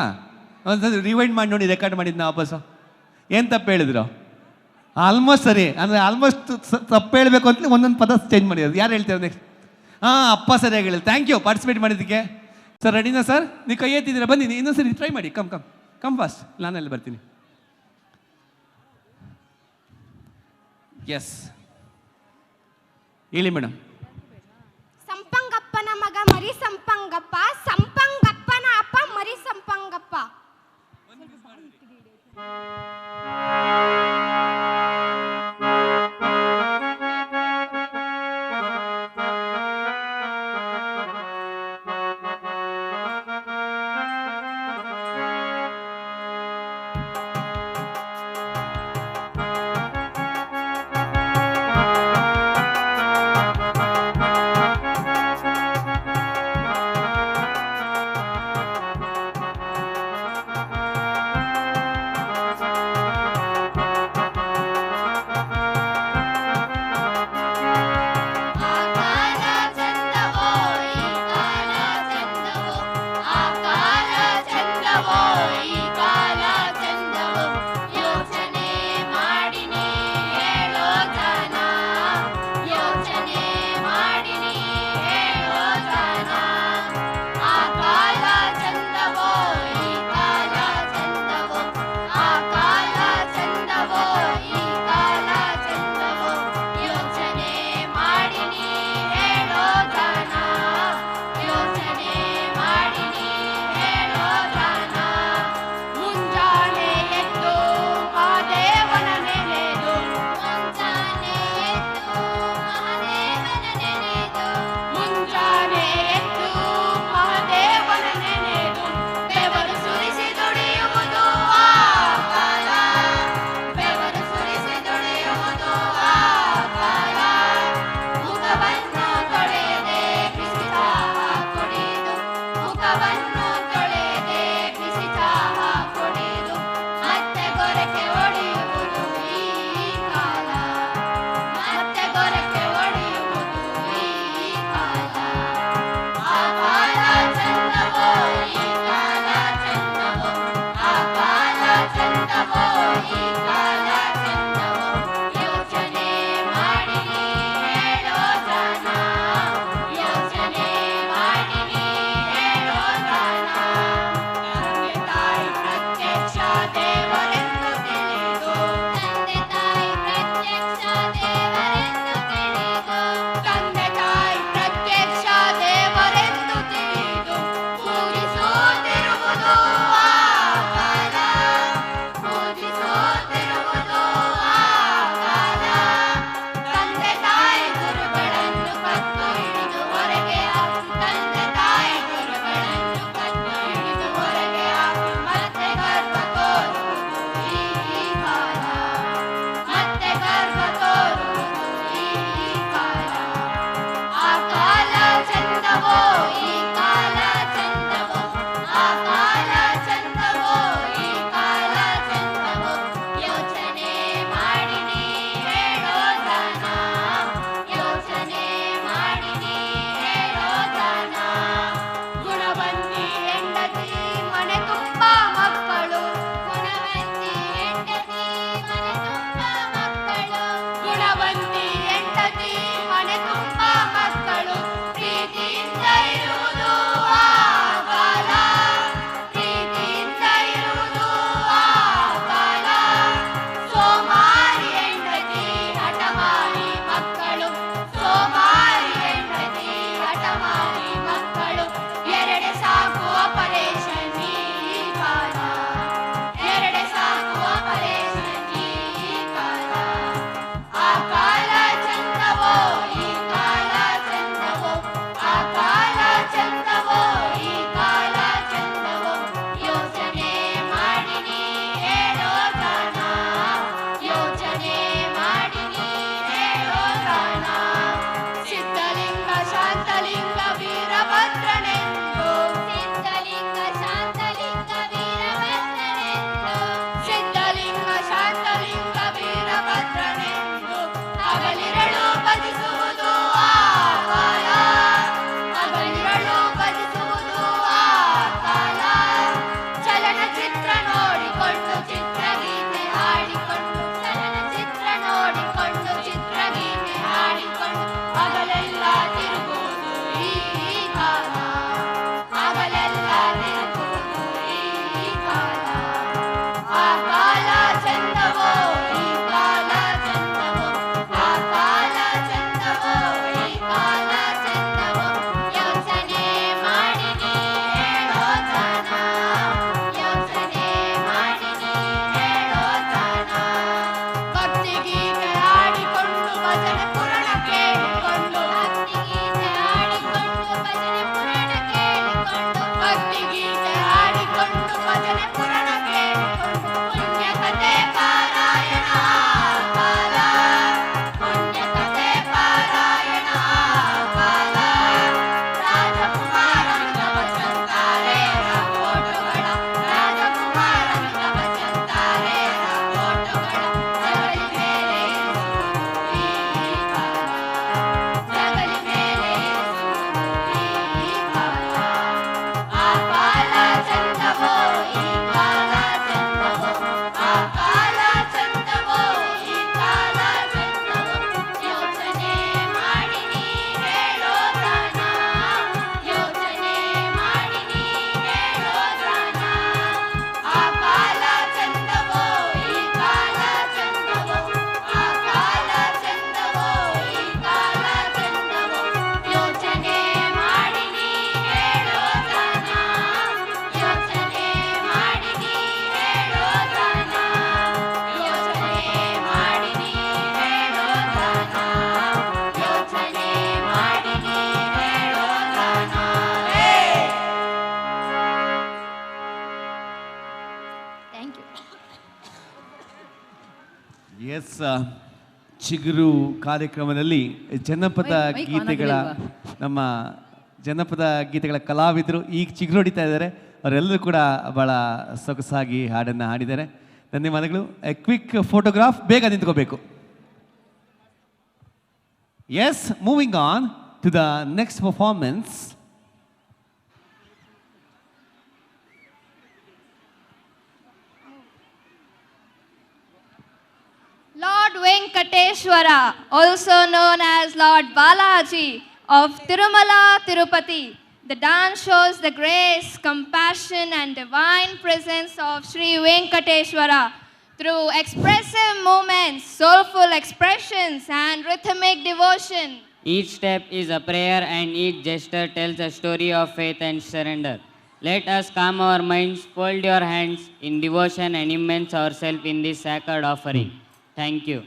ಒಂದು ರಿವೈಂಡ್ ಮಾಡಿ ನೋಡಿ ರೆಕಾರ್ಡ್ ಮಾಡಿದ್ನ ವಾಪಸ್ಸು ಏನು ತಪ್ಪು ಹೇಳಿದ್ರು ಆಲ್ಮೋಸ್ಟ್ ಸರಿ ಅಂದರೆ ಆಲ್ಮೋಸ್ಟ್ ತಪ್ಪು ಹೇಳಬೇಕು ಅಂತ ಒಂದೊಂದು ಪದ ಚೇಂಜ್ ಮಾಡಿರೋದು ಯಾರು ಹೇಳ್ತೀರಾ ನೆಕ್ಸ್ಟ್ ಅಪ್ಪ ಸರಿಯಾಗಿ ಹೇಳಿದ್ರು ಥ್ಯಾಂಕ್ ಯು ಪಾರ್ಟಿಸಿಪೇಟ್ ಮಾಡಿದ್ದಕ್ಕೆ ಸರ್ ರೆಡಿನಾ ಸರ್ ನೀವು ಕೈ ಎತ್ತಿದ್ದೀರಾ ಬನ್ನಿ ಇನ್ನೊಂದು ಸರಿ ಟ್ರೈ ಮಾಡಿ ಕಮ್ ಫಾಸ್ಟ್ ನಾನಲ್ಲಿ ಬರ್ತೀನಿ ಎಸ್ ಹೇಳಿ ಮೇಡಮ್ ಸಂಪಂಗಪ್ಪನ ಮಗ ಮರಿ ಸಂಪಂಗಪ್ಪನ ಅಪ್ಪ ಮರಿ ಸಂಪಂಗಪ್ಪ ಕೇಳಿಕೊಂಡು ಭಕ್ತಿಗೀತೆ ಹಾಡಿಕೊಂಡು ಭಜನೆ ಪುರಾಣ ಕೇಳಿಕೊಂಡು ಭಕ್ತಿಗೀತೆ ಹಾಡಿಕೊಂಡು ಭಜನೆ ಪುರಾಣ ಕೇಳಿಕೊಂಡು ಪುಣ್ಯ ಕಥೆ ಪಾರಾಯಣ ಕಾಲ ಪುಣ್ಯ ಕಥೆ ಪಾರಾಯಣ ಕಾಲ ರಾಜಕುಮಾರನಿಗೆ ಬಚ್ಚಂತಾರೆ ಫೋಟೋಗಳ ರಾಜಕುಮಾರನಿಗೆ ಬಚ್ಚಂತಾರೆ ಫೋಟೋಗಳ ಜಗಲಿ ಮೇಲೆ ಈ ಕಾಲ ಜಗಲಿ ಮೇಲೆ ಈ ಕಾಲ ಆ ಕಾಲ ಚಂದವೋ ಈ ಕಾಲ ಚಂದವೋ ಆ ಕಾಲ ಚಂದವೋ ಈ ಕಾಲ ಚಂದವೋ ಯೋಚನೆ ಮಾಡಿ ನೀ ಹೇಳೋ ದಾನ ಯೋಚನೆ ಮಾಡಿ ನೀ ಹೇಳೋ ದಾನ ಆ ಕಾಲ ಚಂದವೋ ಈ ಕಾಲ ಚಂದವೋ ಆ ಕಾಲ ಚಂದವೋ ಈ ಕಾಲ ಚಂದವೋ ಯೋಚನೆ ಮಾಡಿ ನೀ ಹೇಳೋ ದಾನ ಯೋಚನೆ ಮಾಡಿ ನೀ ಹೇಳೋ ದಾನ ಯೋಚನೆ ಮಾಡಿ ನೀ ಹೇಳೋ ದಾನ ಯೋಚನೆ ಮಾಡಿ ನೀ ಹೇಳೋ ದಾನ ಥ್ಯಾಂಕ್ ಯು. ಎಸ್ ಚಿಗುರು ಕಾರ್ಯಕ್ರಮದಲ್ಲಿ ಜನಪದ ಗೀತೆಗಳ ನಮ್ಮ ಜನಪದ ಗೀತೆಗಳ ಕಲಾವಿದರು ಈಗ ಚಿಗುರು ಹೊಡಿತಾ ಇದ್ದಾರೆ. ಅವರೆಲ್ಲರೂ ಕೂಡ ಬಹಳ ಸೊಗಸಾಗಿ ಹಾಡನ್ನು ಹಾಡಿದ್ದಾರೆ. ಧನ್ಯವಾದಗಳು. ಎ ಕ್ವಿಕ್ ಫೋಟೋಗ್ರಾಫ್, ಬೇಗ ನಿಂತ್ಕೋಬೇಕು. Yes, moving on to the next performance. Lord Venkateshwara, also known as Lord Balaji of Tirumala, Tirupati. The dance shows the grace, compassion and divine presence of Sri Venkateshwara through expressive movements, soulful expressions and rhythmic devotion. Each step is a prayer and each gesture tells a story of faith and surrender. Let us calm our minds, fold your hands in devotion and immerse ourselves in this sacred offering. Thank you.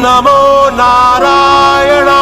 ನಮೋ ನಾರಾಯಣಾಯ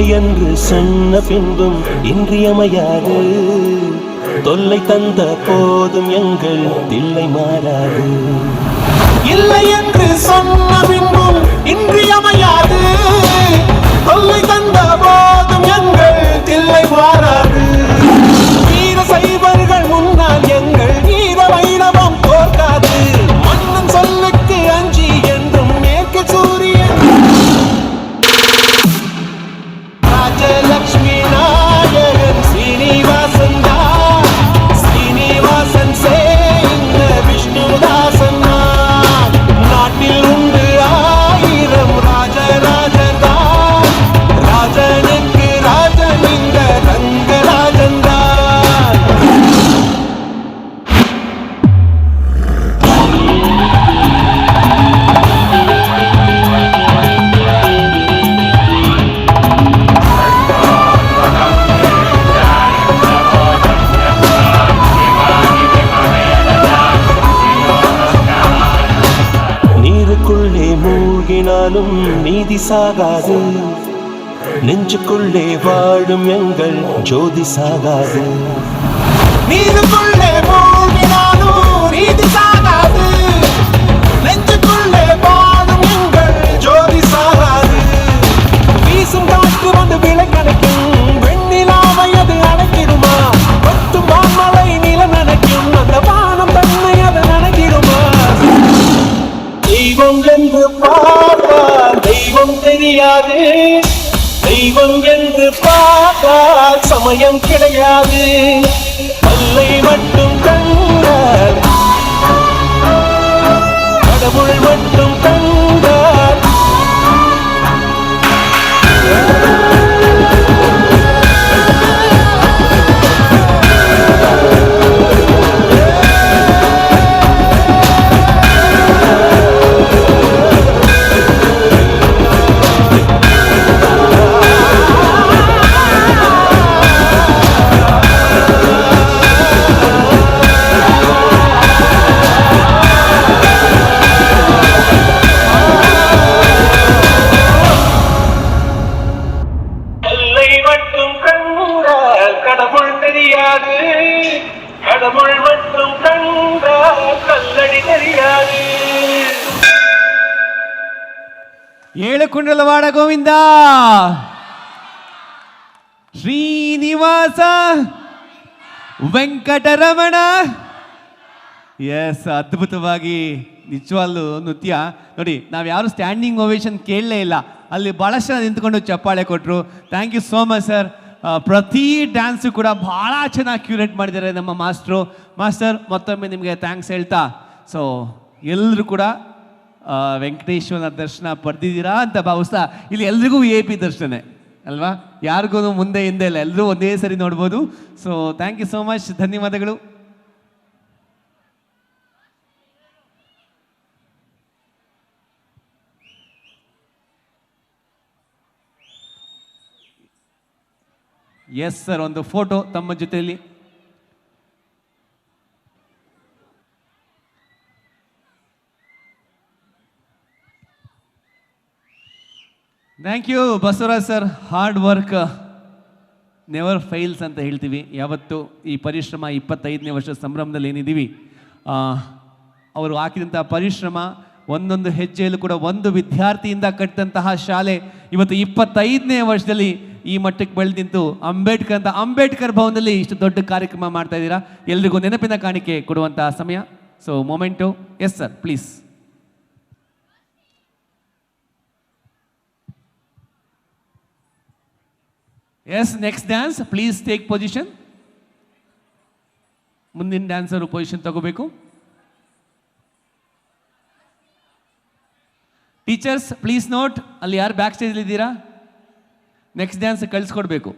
இல்லை என்று சொன்ன பின்பும் இன்றியமையாது. தொல்லை தந்த போதும் எங்கள் தில்லை மாறாது. இல்லை என்று சொன்ன பின்பும் இன்றியமையாது. தொல்லை தந்த போதும் எங்கள் தில்லை மாறாது. வீர சைவர்கள் முன்னால் எங்கள் வீர வைரவம் தோற்காது. மன்னன் சொல்லுக்கு அஞ்சி என்றும் மேற்கு சூரியன். ராஜலக்ஷ்மி நாயகன் ஸ்ரீனிவாசன் தான். ஸ்ரீனிவாசன் சே இந்த விஷ்ணுதாசன் தான். நாட்டில் உண்டு 1000 ராஜராஜன் தான். ராஜனுக்கு ராஜன் இந்த ரங்கராஜன் தான். நீருக்குள்ளே மூழ்கினாலும் நீதி சாகாது. நெஞ்சுக்குள்ளே வாழும் எங்கள் ஜோதி சாகாது. நீருக்குள்ளே மூழ்கினாலும் நீதி சாகாது. நெஞ்சுக்குள்ளே வாழும் எங்கள் ஜோதி சாகாது. வீசும் காற்று வந்து விலை கணக்கும். வெண்ணிலாவை அது அணைக்கிடுமா? கொத்தும் வான்மழை நிலம் நினைக்கும். அந்த வானம் தன்னை அது நினைக்கிடுமா? தெய்வம் என்று பார்த்தால் தெய்வம் தெரியாது. தெய்வம் என்று பார்த்தால் சமயம் கிடையாது. பல்லை மட்டும் கண்டால் கடவுள் மட்டும் கண்டால். பல்லை மட்டும் கண்டால் கடவுள் தெரியாது. கடவுள் மட்டும் கண்டால் கல்லடி தெரியாது. ಏಳುಕುಂಡಲವಾಡ ಗೋವಿಂದ ಶ್ರೀನಿವಾಸ ವೆಂಕಟರಮಣ. ಎಸ್, ಅದ್ಭುತವಾಗಿ ನಿಜವಾಗ್ಲೂ ನೃತ್ಯ ನೋಡಿ. ನಾವು ಯಾರು ಸ್ಟ್ಯಾಂಡಿಂಗ್ ಓವೇಷನ್ ಕೇಳಲೇ ಇಲ್ಲ, ಅಲ್ಲಿ ಭಾಳಷ್ಟು ಜನ ನಿಂತ್ಕೊಂಡು ಚಪ್ಪಾಳೆ ಕೊಟ್ಟರು. Thank you so much sir. ಪ್ರತಿ ಡ್ಯಾನ್ಸು ಕೂಡ ಭಾಳ ಚೆನ್ನಾಗಿ ಕ್ಯೂರೇಟ್ ಮಾಡಿದ್ದಾರೆ ನಮ್ಮ ಮಾಸ್ಟರ್. ಮತ್ತೊಮ್ಮೆ ನಿಮಗೆ ಥ್ಯಾಂಕ್ಸ್ ಹೇಳ್ತಾ, ಸೊ ಎಲ್ಲರೂ ಕೂಡ ವೆಂಕಟೇಶ್ವರನ ದರ್ಶನ ಪಡೆದಿದ್ದೀರಾ ಅಂತ ಭಾವಿಸ್ತಾ, ಇಲ್ಲಿ ಎಲ್ರಿಗೂ VIP ದರ್ಶನ ಅಲ್ವಾ? ಯಾರಿಗೂ ಮುಂದೆ ಹಿಂದೆ ಇಲ್ಲ, ಎಲ್ಲರೂ ಒಂದೇ ಸರಿ ನೋಡ್ಬೋದು. So thank you so much, ಧನ್ಯವಾದಗಳು. ಎಸ್ ಸರ್, ಒಂದು ಫೋಟೋ ತಮ್ಮ ಜೊತೆಯಲ್ಲಿ. Thank you Basavaraj sir. Hard work never fails ಅಂತ ಹೇಳ್ತೀವಿ ಯಾವತ್ತು. ಈ ಪರಿಶ್ರಮ 25ನೇ ವರ್ಷದ ಸಂಭ್ರಮದಲ್ಲಿ ಏನಿದ್ದೀವಿ, ಅವರು ಹಾಕಿದಂಥ ಪರಿಶ್ರಮ ಒಂದೊಂದು ಹೆಜ್ಜೆಯಲ್ಲೂ ಕೂಡ ಒಂದು ವಿದ್ಯಾರ್ಥಿಯಿಂದ ಕಟ್ಟಿದಂತಹ ಶಾಲೆ ಇವತ್ತು 25ನೇ ವರ್ಷದಲ್ಲಿ ಈ ಮಟ್ಟಕ್ಕೆ ಬೆಳೆದು ನಿಂತು ಅಂಬೇಡ್ಕರ್ ಭವನದಲ್ಲಿ ಇಷ್ಟು ದೊಡ್ಡ ಕಾರ್ಯಕ್ರಮ ಮಾಡ್ತಾ ಇದ್ದೀರಾ. ಎಲ್ರಿಗೂ ನೆನಪಿನ ಕಾಣಿಕೆ ಕೊಡುವಂತಹ ಸಮಯ. So moment. Yes sir, please. Yes, next dance please take position. ಮುಂದಿನ ಡ್ಯಾನ್ಸರು ಪೊಸಿಷನ್ ತಗೋಬೇಕು. ಟೀಚರ್ಸ್ ಪ್ಲೀಸ್ ನೋಟ್, ಅಲ್ಲಿ ಯಾರು ಬ್ಯಾಕ್ ಸ್ಟೇಜಲ್ಲಿ ಇದ್ದೀರಾ, ನೆಕ್ಸ್ಟ್ ಡ್ಯಾನ್ಸ್ ಕಳಿಸ್ಕೊಡ್ಬೇಕು.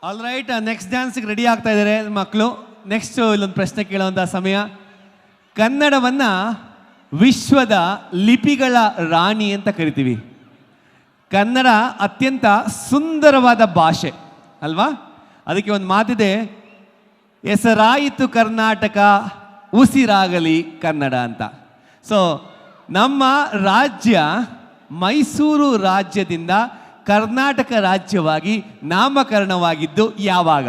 ಆಲ್ ರೈಟ್, ನೆಕ್ಸ್ಟ್ ಡ್ಯಾನ್ಸ್ಗೆ ರೆಡಿ ಆಗ್ತಾ ಇದ್ದಾರೆ ಮಕ್ಕಳು. ನೆಕ್ಸ್ಟ್ ಇಲ್ಲೊಂದು ಪ್ರಶ್ನೆ ಕೇಳುವಂಥ ಸಮಯ. ಕನ್ನಡವನ್ನು ವಿಶ್ವದ ಲಿಪಿಗಳ ರಾಣಿ ಅಂತ ಕರಿತೀವಿ. ಕನ್ನಡ ಅತ್ಯಂತ ಸುಂದರವಾದ ಭಾಷೆ ಅಲ್ವಾ? ಅದಕ್ಕೆ ಒಂದು ಮಾತಿದೆ, ಹೆಸರಾಯಿತು ಕರ್ನಾಟಕ, ಉಸಿರಾಗಲಿ ಕನ್ನಡ ಅಂತ. ಸೊ ನಮ್ಮ ರಾಜ್ಯ ಮೈಸೂರು ರಾಜ್ಯದಿಂದ ಕರ್ನಾಟಕ ರಾಜ್ಯವಾಗಿ ನಾಮಕರಣವಾಗಿದ್ದು ಯಾವಾಗ?